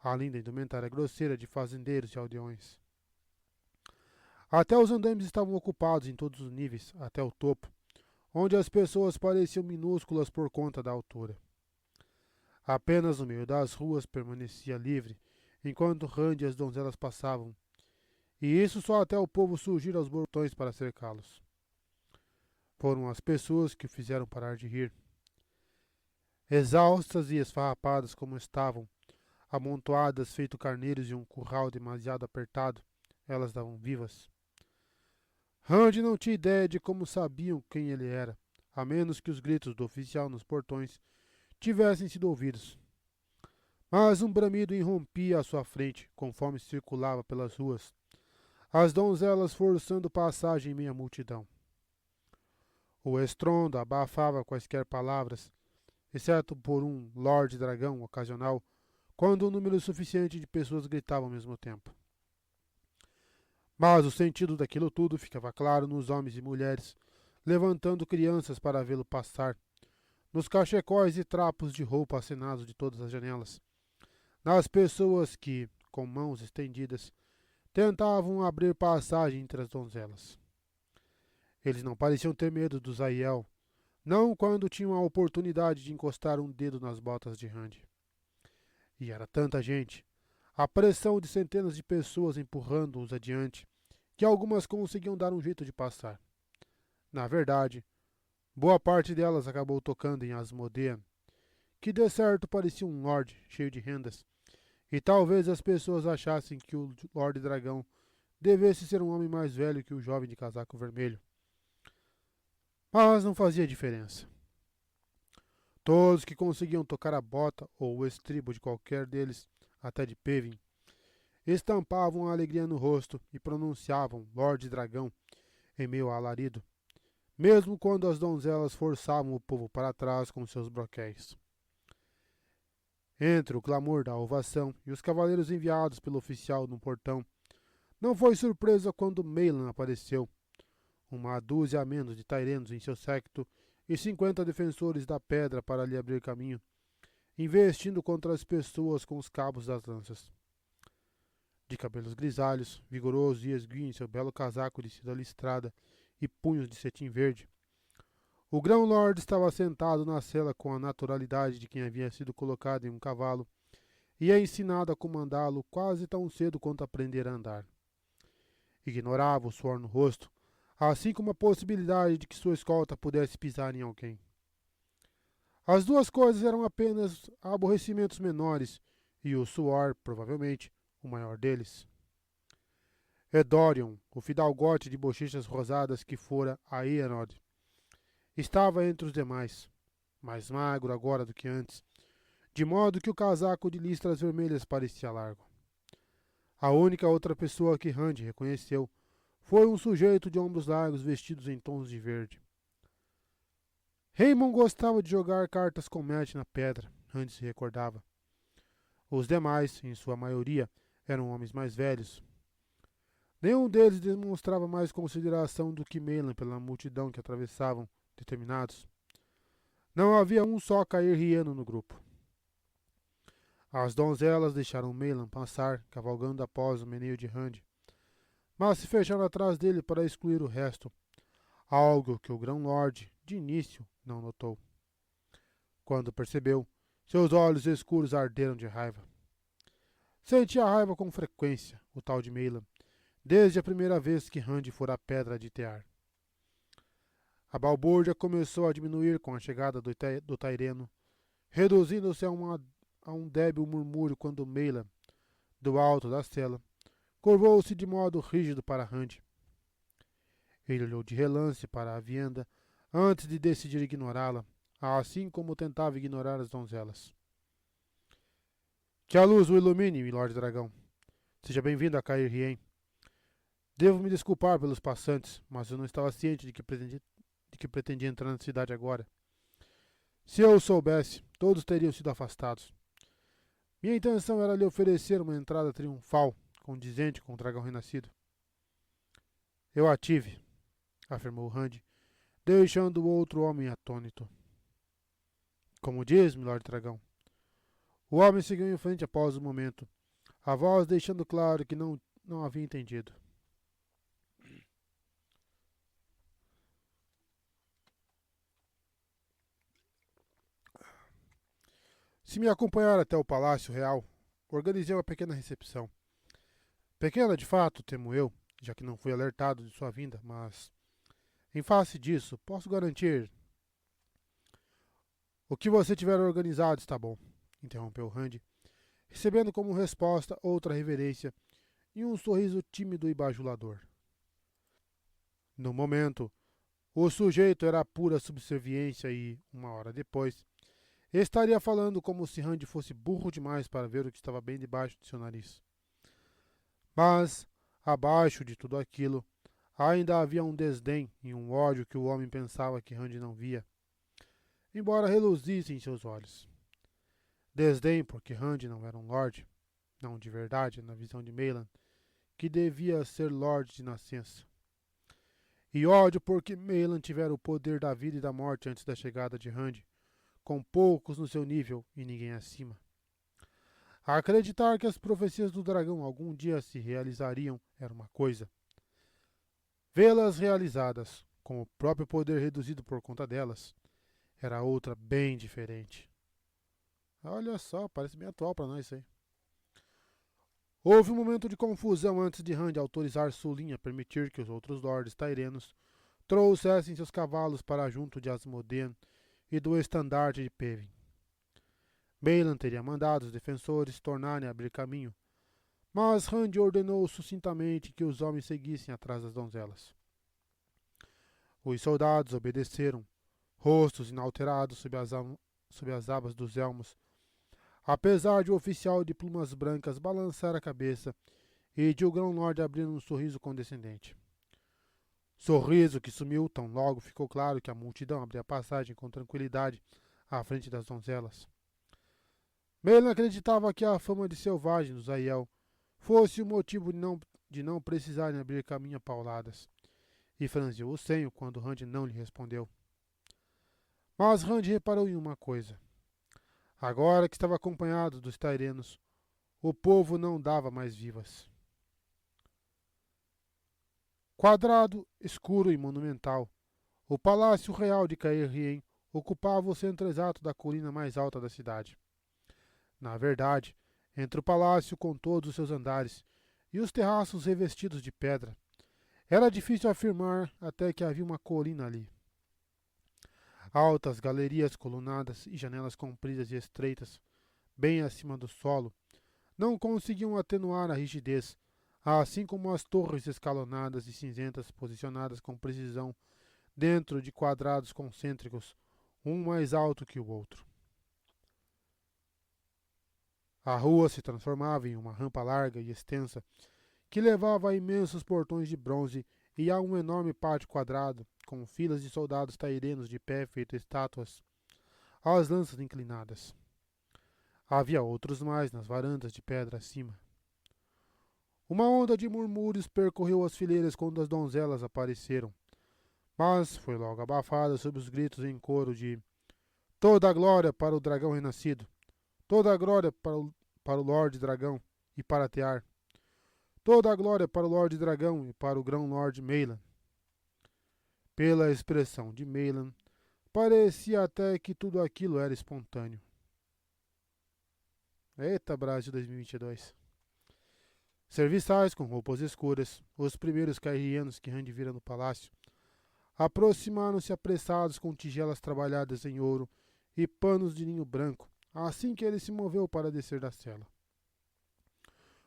além da indumentária grosseira de fazendeiros e aldeões. Até os andaimes estavam ocupados em todos os níveis, até o topo, onde as pessoas pareciam minúsculas por conta da altura. Apenas no meio das ruas permanecia livre, enquanto Rand e as donzelas passavam, e isso só até o povo surgir aos portões para cercá-los. Foram as pessoas que o fizeram parar de rir. Exaustas e esfarrapadas como estavam, amontoadas feito carneiros em um curral demasiado apertado, elas davam vivas. Rand não tinha ideia de como sabiam quem ele era, a menos que os gritos do oficial nos portões tivessem sido ouvidos. Mas um bramido irrompia à sua frente, conforme circulava pelas ruas, as donzelas forçando passagem em meia multidão. O estrondo abafava quaisquer palavras, exceto por um Lorde Dragão ocasional, quando um número suficiente de pessoas gritavam ao mesmo tempo. Mas o sentido daquilo tudo ficava claro nos homens e mulheres, levantando crianças para vê-lo passar, nos cachecóis e trapos de roupa acenados de todas as janelas, nas pessoas que, com mãos estendidas, tentavam abrir passagem entre as donzelas. Eles não pareciam ter medo dos Aiel, não quando tinham a oportunidade de encostar um dedo nas botas de Rand. E era tanta gente, a pressão de centenas de pessoas empurrando-os adiante, que algumas conseguiam dar um jeito de passar. Na verdade, boa parte delas acabou tocando em Asmodean, que de certo parecia um lorde cheio de rendas, e talvez as pessoas achassem que o Lorde Dragão devesse ser um homem mais velho que o jovem de casaco vermelho. Mas não fazia diferença. Todos que conseguiam tocar a bota ou o estribo de qualquer deles, até de Pevin, estampavam a alegria no rosto e pronunciavam Lorde Dragão em meio a alarido, mesmo quando as donzelas forçavam o povo para trás com seus broquéis. Entre o clamor da ovação e os cavaleiros enviados pelo oficial no portão, não foi surpresa quando Meilan apareceu, uma dúzia a menos de Tairenos em seu séquito e 50 defensores da pedra para lhe abrir caminho, investindo contra as pessoas com os cabos das lanças. De cabelos grisalhos, vigoroso e esguio em seu belo casaco de seda listrada e punhos de cetim verde, o grão-lord estava sentado na cela com a naturalidade de quem havia sido colocado em um cavalo e é ensinado a comandá-lo quase tão cedo quanto aprender a andar. Ignorava o suor no rosto, assim como a possibilidade de que sua escolta pudesse pisar em alguém. As duas coisas eram apenas aborrecimentos menores, e o suor, provavelmente, o maior deles. Edorion, o fidalgote de bochechas rosadas que fora a Ienod, estava entre os demais, mais magro agora do que antes, de modo que o casaco de listras vermelhas parecia largo. A única outra pessoa que Rand reconheceu foi um sujeito de ombros largos vestidos em tons de verde. Raymond gostava de jogar cartas com Matt na pedra, Rand se recordava. Os demais, em sua maioria, eram homens mais velhos. Nenhum deles demonstrava mais consideração do que Meilan pela multidão que atravessavam, determinados. Não havia um só cair rieno no grupo. As donzelas deixaram Meilan passar, cavalgando após o meneio de Rand, mas se fecharam atrás dele para excluir o resto, algo que o grão-lord, de início, não notou. Quando percebeu, seus olhos escuros arderam de raiva. Sentia raiva com frequência, o tal de Meilan, desde a primeira vez que Rand fora a pedra de tear. A balbúrdia começou a diminuir com a chegada do Taireno, reduzindo-se a um débil murmúrio quando Meilan, do alto da cela, curvou-se de modo rígido para Rand. Ele olhou de relance para a vianda antes de decidir ignorá-la, assim como tentava ignorar as donzelas. Que a luz o ilumine, milord dragão. Seja bem-vindo a Cair Rien. Devo me desculpar pelos passantes, mas eu não estava ciente de que pretendia entrar na cidade agora. Se eu o soubesse, todos teriam sido afastados. Minha intenção era lhe oferecer uma entrada triunfal, condizente com o dragão renascido. Eu a tive, afirmou Rand, deixando o outro homem atônito. Como diz, milord dragão. O homem seguiu em frente após um momento, a voz deixando claro que não havia entendido. Se me acompanhar até o Palácio Real, organizei uma pequena recepção. Pequena, de fato, temo eu, já que não fui alertado de sua vinda, mas, em face disso, posso garantir... O que você tiver organizado está bom, interrompeu Rand, recebendo como resposta outra reverência e um sorriso tímido e bajulador. No momento, o sujeito era pura subserviência e, uma hora depois, estaria falando como se Rand fosse burro demais para ver o que estava bem debaixo de seu nariz. Mas, abaixo de tudo aquilo, ainda havia um desdém e um ódio que o homem pensava que Rand não via, embora reluzisse em seus olhos. Desdém porque Rand não era um lord, não de verdade, na visão de Meilan, que devia ser lord de nascença. E ódio porque Meilan tivera o poder da vida e da morte antes da chegada de Rand, com poucos no seu nível e ninguém acima. Acreditar que as profecias do dragão algum dia se realizariam era uma coisa. Vê-las realizadas, com o próprio poder reduzido por conta delas, era outra bem diferente. Olha só, parece bem atual para nós isso aí. Houve um momento de confusão antes de Rand autorizar Sulin a permitir que os outros lords tairenos trouxessem seus cavalos para junto de Asmodean e do estandarte de Pevin. Meilan teria mandado os defensores tornarem a abrir caminho, mas Rand ordenou sucintamente que os homens seguissem atrás das donzelas. Os soldados obedeceram, rostos inalterados sob as sob as abas dos elmos, apesar de o oficial de plumas brancas balançar a cabeça e de o grão-lord abrir um sorriso condescendente. Sorriso que sumiu tão logo ficou claro que a multidão abria passagem com tranquilidade à frente das donzelas. Melen acreditava que a fama de selvagem dos Aiel fosse o motivo de não precisarem abrir caminho a pauladas, e franziu o senho quando Rand não lhe respondeu. Mas Rand reparou em uma coisa. Agora que estava acompanhado dos Tairenos, o povo não dava mais vivas. Quadrado, escuro e monumental, o Palácio Real de Caerhien ocupava o centro exato da colina mais alta da cidade. Na verdade, entre o palácio com todos os seus andares e os terraços revestidos de pedra, era difícil afirmar até que havia uma colina ali. Altas galerias colunadas e janelas compridas e estreitas, bem acima do solo, não conseguiam atenuar a rigidez, assim como as torres escalonadas e cinzentas posicionadas com precisão dentro de quadrados concêntricos, um mais alto que o outro. A rua se transformava em uma rampa larga e extensa, que levava a imensos portões de bronze e a um enorme pátio quadrado, com filas de soldados tairenos de pé feito estátuas, as lanças inclinadas. Havia outros mais nas varandas de pedra acima. Uma onda de murmúrios percorreu as fileiras quando as donzelas apareceram, mas foi logo abafada sob os gritos em coro de toda a glória para o dragão renascido, toda a glória para o Lorde Dragão e para Tear, toda a glória para o Lorde Dragão e para o Grão-Lord Meilan. Pela expressão de Meilan, parecia até que tudo aquilo era espontâneo. Eita, Brasil 2022. Serviçais com roupas escuras, os primeiros cairrianos que Rand vira no palácio, aproximaram-se apressados com tigelas trabalhadas em ouro e panos de linho branco, assim que ele se moveu para descer da cela.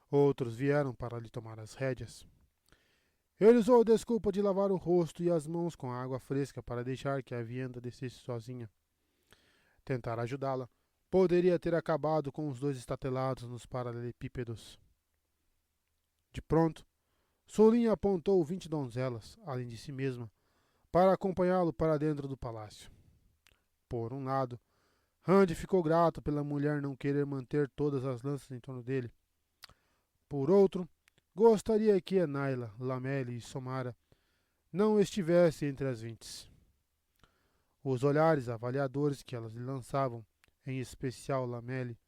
Outros vieram para lhe tomar as rédeas. Ele usou a desculpa de lavar o rosto e as mãos com água fresca para deixar que a vianda descesse sozinha. Tentar ajudá-la poderia ter acabado com os dois estatelados nos paralelepípedos. De pronto, Sulin apontou 20 donzelas, além de si mesma, para acompanhá-lo para dentro do palácio. Por um lado, Rand ficou grato pela mulher não querer manter todas as lanças em torno dele. Por outro, gostaria que Enaila, Lameli e Somara não estivessem entre as 20. Os olhares avaliadores que elas lhe lançavam, em especial Lameli,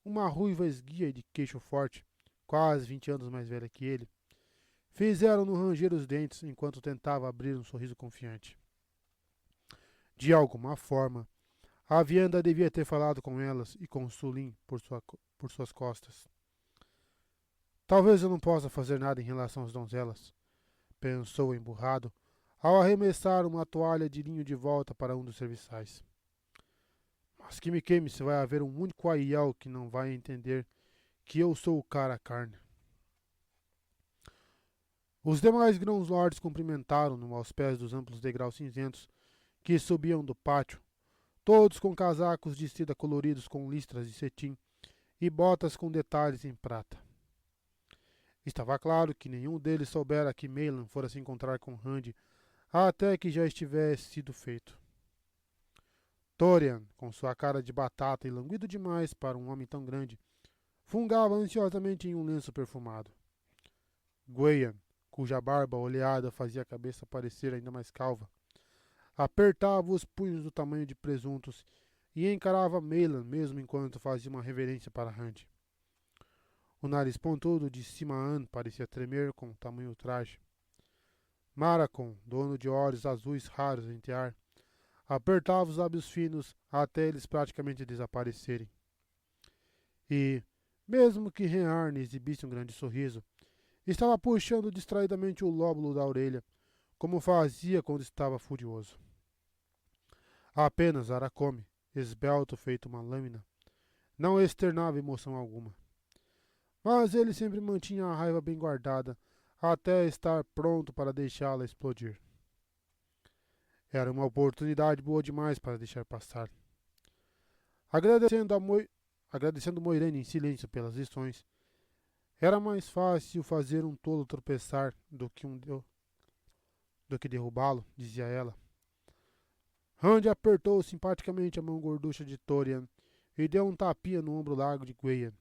uma ruiva esguia e de queixo forte, quase 20 anos mais velha que ele, fizeram-no ranger os dentes enquanto tentava abrir um sorriso confiante. De alguma forma, a vianda devia ter falado com elas e com Sulin por suas costas. Talvez eu não possa fazer nada em relação às donzelas, pensou emburrado, ao arremessar uma toalha de linho de volta para um dos serviçais. Mas que me queime se vai haver um único Aiel que não vai entender que eu sou o cara carne. Os demais grãos-lords cumprimentaram-no aos pés dos amplos degraus cinzentos que subiam do pátio, todos com casacos de seda coloridos com listras de cetim e botas com detalhes em prata. Estava claro que nenhum deles soubera que Meilan fora se encontrar com Rand até que já estivesse sido feito. Thorian, com sua cara de batata e languido demais para um homem tão grande, fungava ansiosamente em um lenço perfumado. Gwayan, cuja barba oleada fazia a cabeça parecer ainda mais calva, apertava os punhos do tamanho de presuntos e encarava Meilan mesmo enquanto fazia uma reverência para Rand. O nariz pontudo de Simaan parecia tremer com o tamanho traje. Maracon, dono de olhos azuis raros em Tear, apertava os lábios finos até eles praticamente desaparecerem. E, mesmo que Rearne exibisse um grande sorriso, estava puxando distraidamente o lóbulo da orelha, como fazia quando estava furioso. Apenas Aracome, esbelto feito uma lâmina, não externava emoção alguma. Mas ele sempre mantinha a raiva bem guardada, até estar pronto para deixá-la explodir. Era uma oportunidade boa demais para deixar passar. Agradecendo, agradecendo Moiraine em silêncio pelas lições, era mais fácil fazer um tolo tropeçar do que derrubá-lo, dizia ela. Randy apertou simpaticamente a mão gorducha de Torian e deu um tapinha no ombro largo de Gwayan.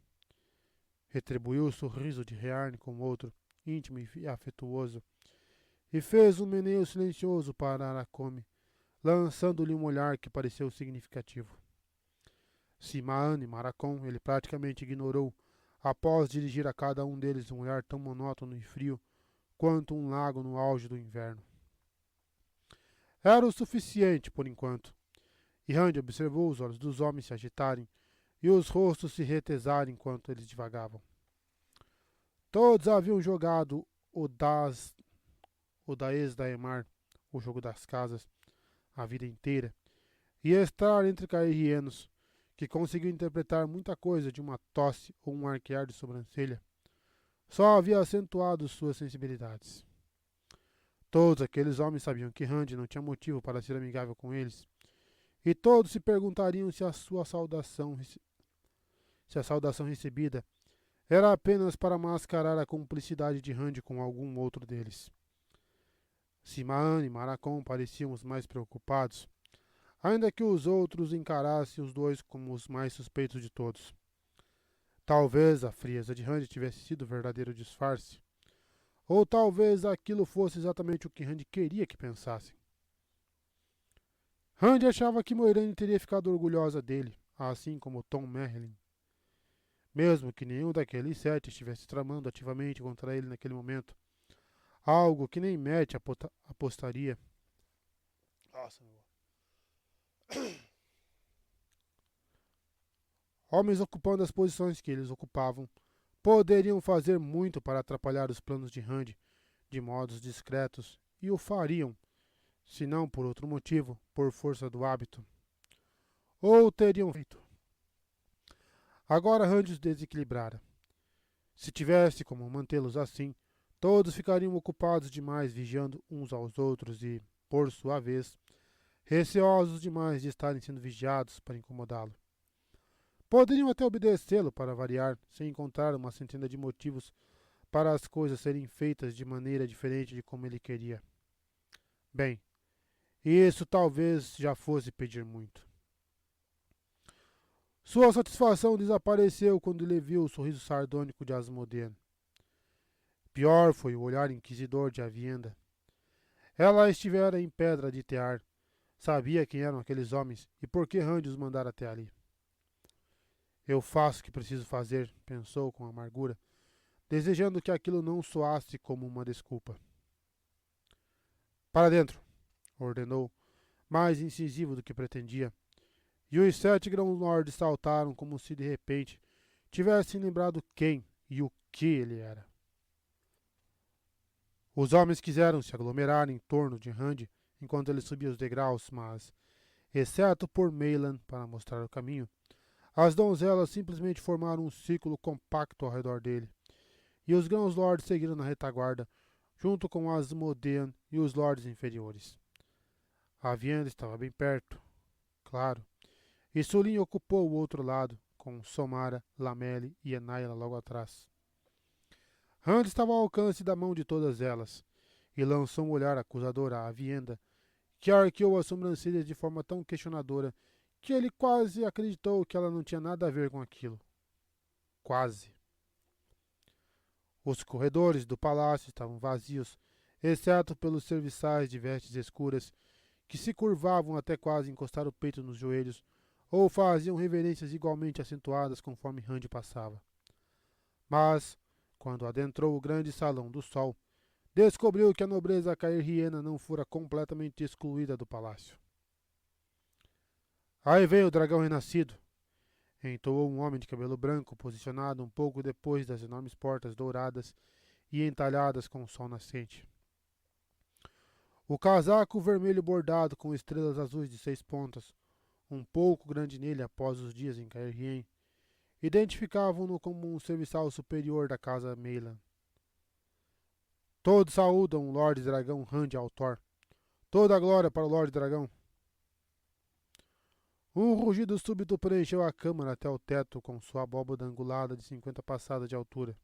Retribuiu o sorriso de Rearne com outro, íntimo e afetuoso, e fez um meneio silencioso para Aracome, lançando-lhe um olhar que pareceu significativo. Simaan e Maracon ele praticamente ignorou, após dirigir a cada um deles um olhar tão monótono e frio quanto um lago no auge do inverno. Era o suficiente, por enquanto, e Randy observou os olhos dos homens se agitarem e os rostos se retesarem enquanto eles divagavam. Todos haviam jogado o Daes Daemar, o jogo das casas, a vida inteira, e estar entre cairrienos, que conseguiu interpretar muita coisa de uma tosse ou um arquear de sobrancelha, só havia acentuado suas sensibilidades. Todos aqueles homens sabiam que Randy não tinha motivo para ser amigável com eles, e todos se perguntariam se a saudação recebida era apenas para mascarar a cumplicidade de Randy com algum outro deles. Simaan e Maracon pareciam os mais preocupados, ainda que os outros encarassem os dois como os mais suspeitos de todos. Talvez a frieza de Randy tivesse sido verdadeiro disfarce, ou talvez aquilo fosse exatamente o que Randy queria que pensassem. Randy achava que Moiraine teria ficado orgulhosa dele, assim como Tom Merlin. Mesmo que nenhum daqueles 7 estivesse tramando ativamente contra ele naquele momento, algo que nem Matt apostaria. Nossa, meu. Homens ocupando as posições que eles ocupavam poderiam fazer muito para atrapalhar os planos de Randy de modos discretos, e o fariam, se não por outro motivo, por força do hábito. Ou teriam feito. Agora Randy os desequilibrara. Se tivesse como mantê-los assim, todos ficariam ocupados demais vigiando uns aos outros e, por sua vez, receosos demais de estarem sendo vigiados para incomodá-lo. Poderiam até obedecê-lo para variar, sem encontrar uma centena de motivos para as coisas serem feitas de maneira diferente de como ele queria. Bem, isso talvez já fosse pedir muito. Sua satisfação desapareceu quando ele viu o sorriso sardônico de Asmodean. Pior foi o olhar inquisidor de Avienda. Ela estivera em pedra de tear. Sabia quem eram aqueles homens e por que Randy os mandara até ali. Eu faço o que preciso fazer, pensou com amargura, desejando que aquilo não soasse como uma desculpa. Para dentro, ordenou, mais incisivo do que pretendia, e os 7 grão-lords saltaram como se de repente tivessem lembrado quem e o que ele era. Os homens quiseram se aglomerar em torno de Randy enquanto ele subia os degraus, mas, exceto por Meilan para mostrar o caminho, as donzelas simplesmente formaram um círculo compacto ao redor dele, e os grãos-lords seguiram na retaguarda, junto com Asmodean e os lords inferiores. A Vienda estava bem perto, claro, e Sulin ocupou o outro lado, com Somara, Lameli e Enaila logo atrás. Rand estava ao alcance da mão de todas elas, e lançou um olhar acusador à Vienda, que arqueou as sobrancelhas de forma tão questionadora que ele quase acreditou que ela não tinha nada a ver com aquilo. Quase. Os corredores do palácio estavam vazios, exceto pelos serviçais de vestes escuras, que se curvavam até quase encostar o peito nos joelhos, ou faziam reverências igualmente acentuadas conforme Randy passava. Mas, quando adentrou o grande salão do sol, descobriu que a nobreza cairriena não fora completamente excluída do palácio. Aí vem o dragão renascido, entoou um homem de cabelo branco, posicionado um pouco depois das enormes portas douradas e entalhadas com o sol nascente. O casaco vermelho bordado com estrelas azuis de 6 pontas, um pouco grande nele após os dias em Caerhien, identificavam-no como um serviçal superior da casa Meilan. Todos saúdam o Lorde Dragão Randy Altor. Toda a glória para o Lorde Dragão. Um rugido súbito preencheu a câmara até o teto com sua abóbada angulada de 50 passadas de altura.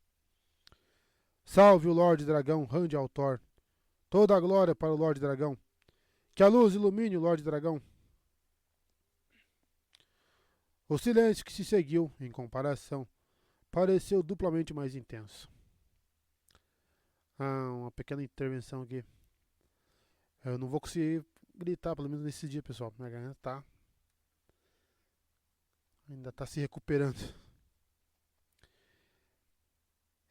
Salve o Lorde Dragão, Rand al'Thor! Toda a glória para o Lorde Dragão! Que a luz ilumine o Lorde Dragão! O silêncio que se seguiu, em comparação, pareceu duplamente mais intenso. Uma pequena intervenção aqui. Eu não vou conseguir gritar, pelo menos nesse dia, pessoal. Minha garganta ainda está se recuperando.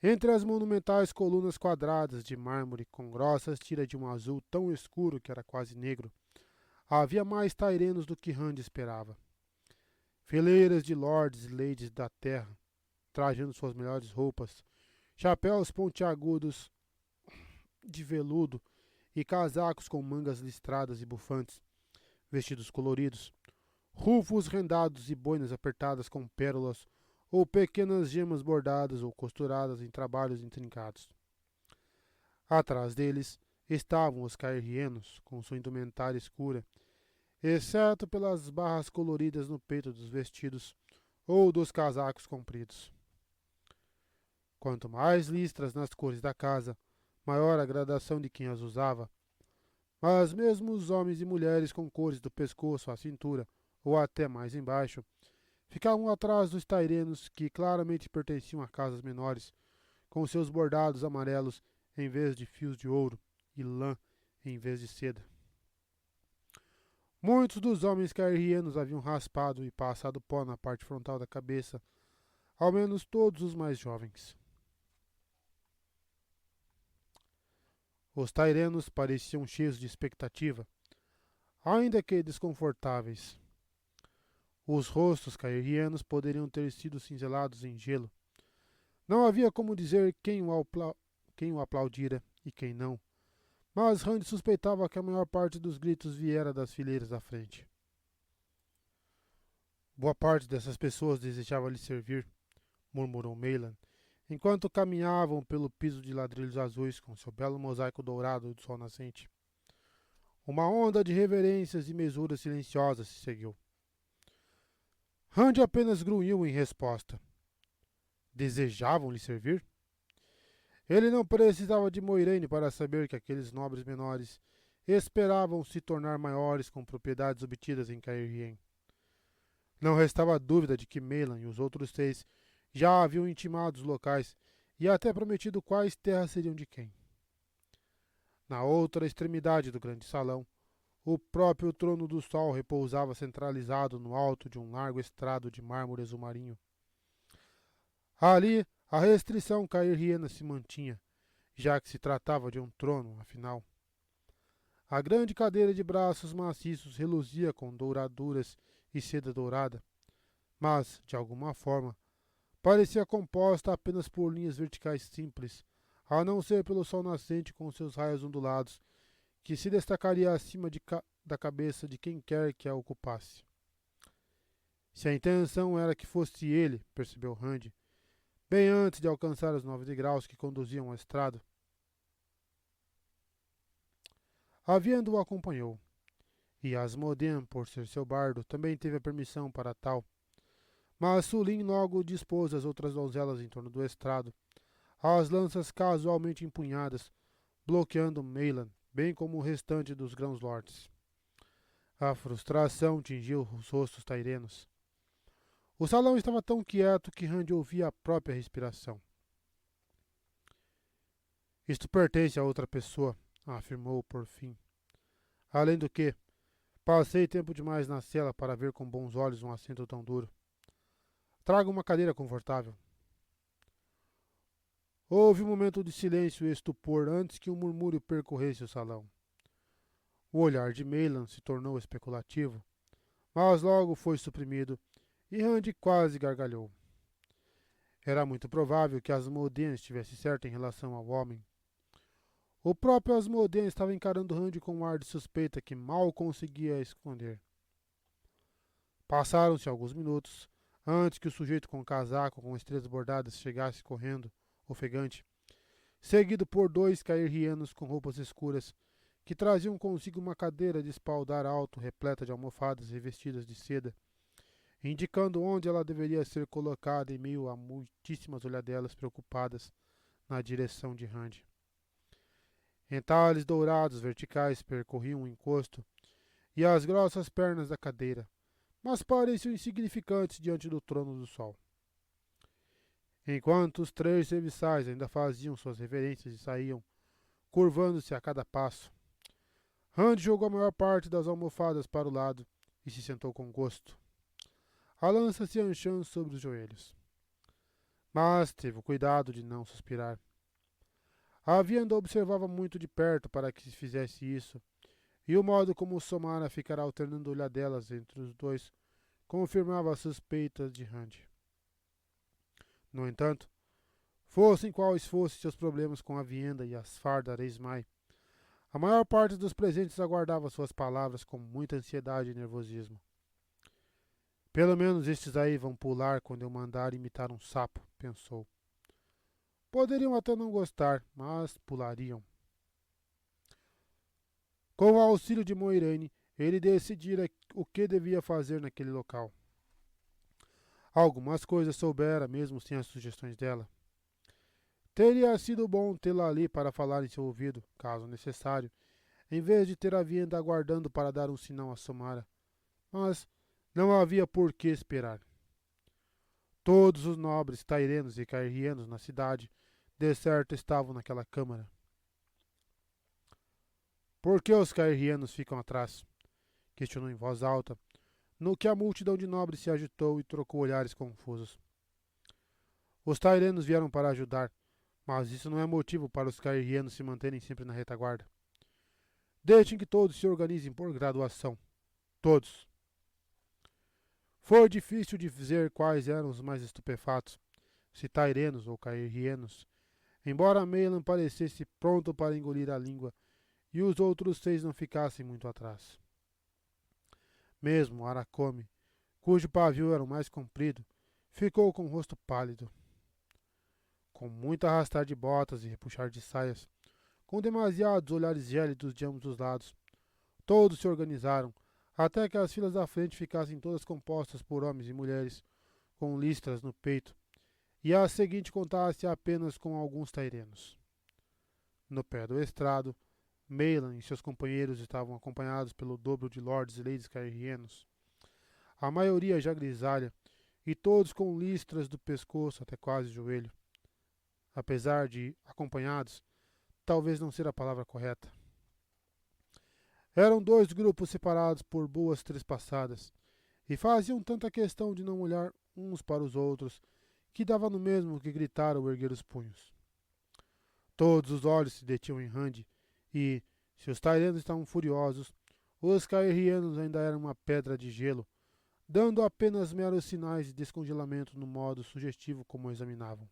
Entre as monumentais colunas quadradas de mármore com grossas tiras de um azul tão escuro que era quase negro, havia mais tairenos do que Rand esperava. Fileiras de lords e ladies da terra, trajando suas melhores roupas, chapéus pontiagudos de veludo e casacos com mangas listradas e bufantes, vestidos coloridos, rufos rendados e boinas apertadas com pérolas ou pequenas gemas bordadas ou costuradas em trabalhos intrincados. Atrás deles estavam os caerrienos, com sua indumentária escura, exceto pelas barras coloridas no peito dos vestidos ou dos casacos compridos. Quanto mais listras nas cores da casa, maior a gradação de quem as usava, mas mesmo os homens e mulheres com cores do pescoço à cintura, ou até mais embaixo, ficavam atrás dos tairenos que claramente pertenciam a casas menores, com seus bordados amarelos em vez de fios de ouro e lã em vez de seda. Muitos dos homens caerrienos haviam raspado e passado pó na parte frontal da cabeça, ao menos todos os mais jovens. Os tairenos pareciam cheios de expectativa, ainda que desconfortáveis. Os rostos caerrienos poderiam ter sido cinzelados em gelo. Não havia como dizer quem o aplaudira e quem não, mas Rand suspeitava que a maior parte dos gritos viera das fileiras da frente. Boa parte dessas pessoas desejava lhe servir, murmurou Meylan, enquanto caminhavam pelo piso de ladrilhos azuis com seu belo mosaico dourado do sol nascente. Uma onda de reverências e mesuras silenciosas se seguiu. Rand apenas grunhiu em resposta. Desejavam lhe servir? Ele não precisava de Moiraine para saber que aqueles nobres menores esperavam se tornar maiores com propriedades obtidas em Caerhien. Não restava dúvida de que Meylan e os outros 6 já haviam intimado os locais e até prometido quais terras seriam de quem. Na outra extremidade do grande salão, o próprio trono do sol repousava centralizado no alto de um largo estrado de mármore azul marinho. Ali, a restrição caerhiena se mantinha, já que se tratava de um trono, afinal. A grande cadeira de braços maciços reluzia com douraduras e seda dourada, mas, de alguma forma, parecia composta apenas por linhas verticais simples, a não ser pelo sol nascente com seus raios ondulados, que se destacaria acima da cabeça de quem quer que a ocupasse. Se a intenção era que fosse ele, percebeu Rand, bem antes de alcançar os 9 degraus que conduziam à estrada. A Vianda o acompanhou, e Asmodem, por ser seu bardo, também teve a permissão para tal. Mas Sulin logo dispôs as outras donzelas em torno do estrado, as lanças casualmente empunhadas, bloqueando Meylan, bem como o restante dos grãos lords. A frustração tingiu os rostos tairenos. O salão estava tão quieto que Rand ouvia a própria respiração. Isto pertence a outra pessoa, afirmou por fim. Além do que, passei tempo demais na cela para ver com bons olhos um assento tão duro. Traga uma cadeira confortável. Houve um momento de silêncio e estupor antes que um murmúrio percorresse o salão. O olhar de Meylan se tornou especulativo, mas logo foi suprimido e Rand quase gargalhou. Era muito provável que Asmodem estivesse certa em relação ao homem. O próprio Asmodem estava encarando Rand com um ar de suspeita que mal conseguia esconder. Passaram-se alguns minutos antes que o sujeito com o casaco com estrelas bordadas chegasse correndo, ofegante, seguido por 2 caerhienos com roupas escuras que traziam consigo uma cadeira de espaldar alto repleta de almofadas revestidas de seda indicando onde ela deveria ser colocada em meio a muitíssimas olhadelas preocupadas na direção de Randy. Entalhes dourados verticais percorriam o encosto e as grossas pernas da cadeira, mas pareciam insignificantes diante do trono do sol. Enquanto os 3 serviçais ainda faziam suas reverências e saíam, curvando-se a cada passo, Randy jogou a maior parte das almofadas para o lado e se sentou com gosto, a lança se anchando sobre os joelhos. Mas teve o cuidado de não suspirar. A Vianda observava muito de perto para que se fizesse isso, e o modo como Somara ficara alternando olhadelas entre os dois confirmava as suspeitas de Randy. No entanto, fossem quais fossem seus problemas com a Vienda e as fardas Reismai, a maior parte dos presentes aguardava suas palavras com muita ansiedade e nervosismo. Pelo menos estes aí vão pular quando eu mandar imitar um sapo, pensou. Poderiam até não gostar, mas pulariam. Com o auxílio de Moiraine, ele decidira o que devia fazer naquele local. Algumas coisas soubera, mesmo sem as sugestões dela. Teria sido bom tê-la ali para falar em seu ouvido, caso necessário, em vez de ter a Vienda aguardando para dar um sinal a Somara. Mas não havia por que esperar. Todos os nobres tairenos e cairrienos na cidade, de certo, estavam naquela câmara. Por que os cairrienos ficam atrás? Questionou em voz alta, no que a multidão de nobres se agitou e trocou olhares confusos. Os tairenos vieram para ajudar, mas isso não é motivo para os cairrienos se manterem sempre na retaguarda. Deixem que todos se organizem por graduação. Todos. Foi difícil dizer quais eram os mais estupefatos, se tairenos ou cairrienos, embora Meilan parecesse pronto para engolir a língua e os outros 6 não ficassem muito atrás. Mesmo Aracome, cujo pavio era o mais comprido, ficou com o rosto pálido. Com muito arrastar de botas e repuxar de saias, com demasiados olhares gélidos de ambos os lados, todos se organizaram, até que as filas da frente ficassem todas compostas por homens e mulheres, com listras no peito, e a seguinte contasse apenas com alguns tairenos. No pé do estrado, Meilan e seus companheiros estavam acompanhados pelo dobro de lords e ladies cairrienos, a maioria já grisalha, e todos com listras do pescoço até quase o joelho. Apesar de acompanhados, talvez não ser a palavra correta. Eram 2 grupos separados por boas 3 passadas, e faziam tanta questão de não olhar uns para os outros, que dava no mesmo que gritar ou erguer os punhos. Todos os olhos se detinham em Randy, e, se os tairenos estavam furiosos, os cairrienos ainda eram uma pedra de gelo, dando apenas meros sinais de descongelamento no modo sugestivo como o examinavam.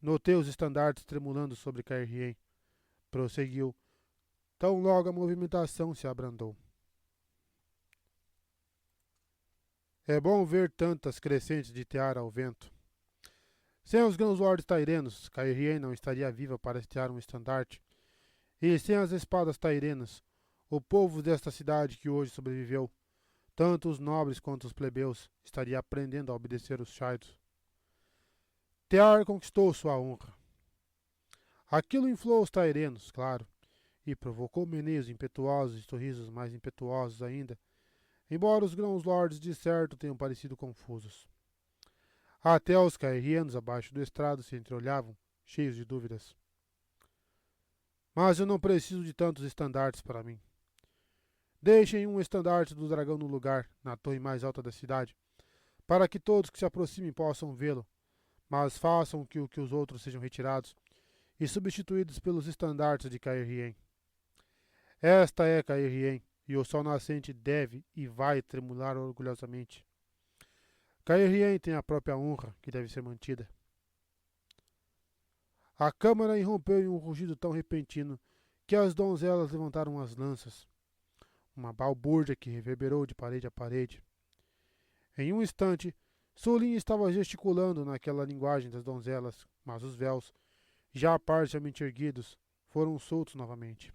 Notei os estandartes tremulando sobre Cairhien, prosseguiu, tão logo a movimentação se abrandou. É bom ver tantas crescentes de tear ao vento. Sem os grãos lordes tairenos, Cairhien não estaria viva para estear um estandarte, e sem as espadas tairenas, o povo desta cidade que hoje sobreviveu, tanto os nobres quanto os plebeus, estaria aprendendo a obedecer os Shaidos. Tear conquistou sua honra. Aquilo inflou os tairenos, claro, e provocou meneios impetuosos e sorrisos mais impetuosos ainda, embora os grãos lordes de certo tenham parecido confusos. Até os cairrienos abaixo do estrado se entreolhavam, cheios de dúvidas. Mas eu não preciso de tantos estandartes para mim. Deixem um estandarte do dragão no lugar, na torre mais alta da cidade, para que todos que se aproximem possam vê-lo, mas façam que os outros sejam retirados e substituídos pelos estandartes de Cairhien. Esta é Cairhien, e o sol nascente deve e vai tremular orgulhosamente. Cairhien tem a própria honra, que deve ser mantida. A câmara irrompeu em um rugido tão repentino que as donzelas levantaram as lanças. Uma balbúrdia que reverberou de parede a parede. Em um instante, Sulin estava gesticulando naquela linguagem das donzelas, mas os véus, já parcialmente erguidos, foram soltos novamente.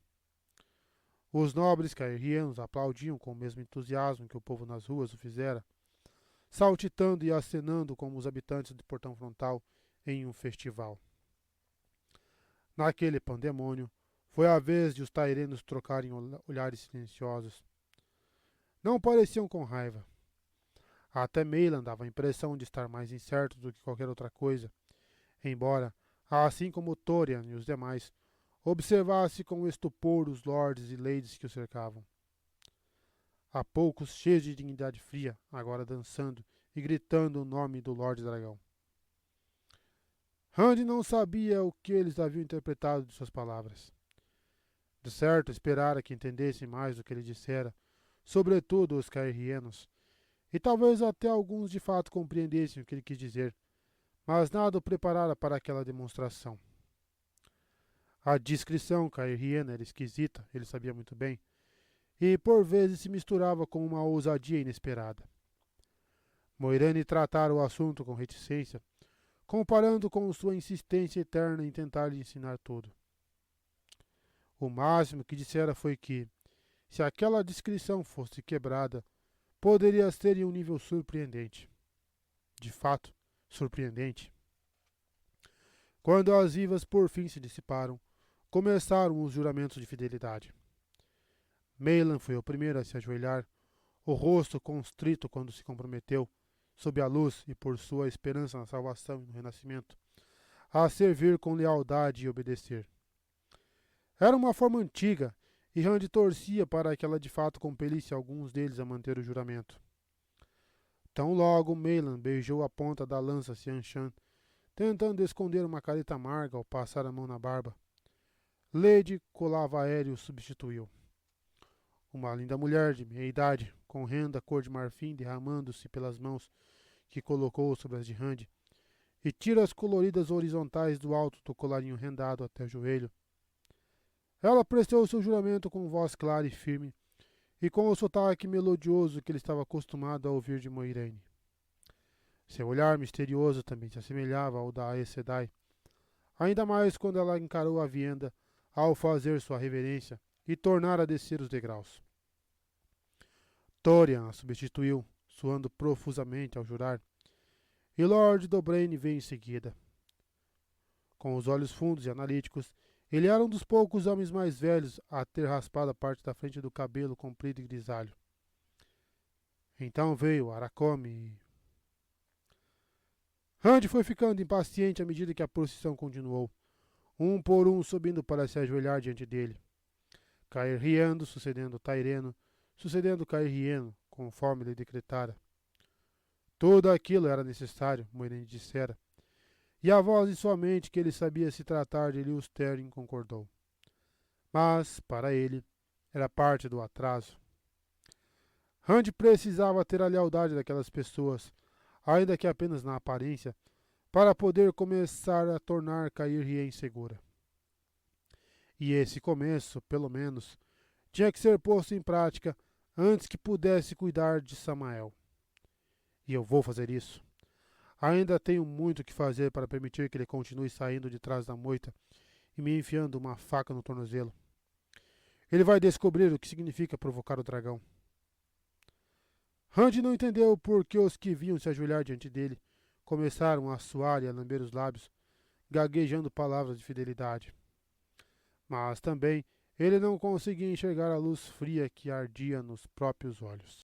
Os nobres caerrianos aplaudiam com o mesmo entusiasmo que o povo nas ruas o fizera, saltitando e acenando como os habitantes do portão frontal em um festival. Naquele pandemônio, foi a vez de os tairenos trocarem olhares silenciosos. Não pareciam com raiva. Até Meilan dava a impressão de estar mais incerto do que qualquer outra coisa, embora, assim como Thorian e os demais, observasse com estupor os lords e ladies que o cercavam. Há poucos cheios de dignidade fria, agora dançando e gritando o nome do Lorde Dragão. Rand não sabia o que eles haviam interpretado de suas palavras. De certo, esperara que entendessem mais do que ele dissera, sobretudo os caerrienos, e talvez até alguns de fato compreendessem o que ele quis dizer, mas nada o preparara para aquela demonstração. A discrição caerriena era esquisita, ele sabia muito bem, e por vezes se misturava com uma ousadia inesperada. Moiraine tratara o assunto com reticência, comparando com sua insistência eterna em tentar lhe ensinar tudo. O máximo que dissera foi que, se aquela descrição fosse quebrada, poderia ser em um nível surpreendente. De fato, surpreendente. Quando as vivas por fim se dissiparam, começaram os juramentos de fidelidade. Meilan foi o primeiro a se ajoelhar, o rosto constrito quando se comprometeu, sob a luz e por sua esperança na salvação e no renascimento, a servir com lealdade e obedecer. Era uma forma antiga, e Rand torcia para que ela de fato compelisse alguns deles a manter o juramento. Tão logo Meilan beijou a ponta da lança Seanchan, tentando esconder uma careta amarga ao passar a mão na barba. Lady Colavaério substituiu. Uma linda mulher de meia idade, com renda cor de marfim derramando-se pelas mãos que colocou sobre as de Rand, e tiras coloridas horizontais do alto do colarinho rendado até o joelho. Ela prestou seu juramento com voz clara e firme, e com o sotaque melodioso que ele estava acostumado a ouvir de Moiraine. Seu olhar misterioso também se assemelhava ao da Aes Sedai, ainda mais quando ela encarou a Vienda ao fazer sua reverência e tornar a descer os degraus. Thorian a substituiu, suando profusamente ao jurar, e Lord Dobraine veio em seguida. Com os olhos fundos e analíticos, ele era um dos poucos homens mais velhos a ter raspado a parte da frente do cabelo comprido e grisalho. Então veio Aracome e... Rand foi ficando impaciente à medida que a procissão continuou, um por um subindo para se ajoelhar diante dele. Caerriendo, sucedendo Taireno, sucedendo Caerrieno, conforme ele decretara. Tudo aquilo era necessário, Moiraine dissera, e a voz em sua mente que ele sabia se tratar de Lys Therin concordou. Mas, para ele, era parte do atraso. Rand precisava ter a lealdade daquelas pessoas, ainda que apenas na aparência, para poder começar a tornar Caerhien segura. E esse começo, pelo menos, tinha que ser posto em prática antes que pudesse cuidar de Samael. E eu vou fazer isso. Ainda tenho muito que fazer para permitir que ele continue saindo de trás da moita e me enfiando uma faca no tornozelo. Ele vai descobrir o que significa provocar o dragão. Rand não entendeu por que os que vinham se ajoelhar diante dele começaram a suar e a lamber os lábios, gaguejando palavras de fidelidade. Mas também ele não conseguia enxergar a luz fria que ardia nos próprios olhos.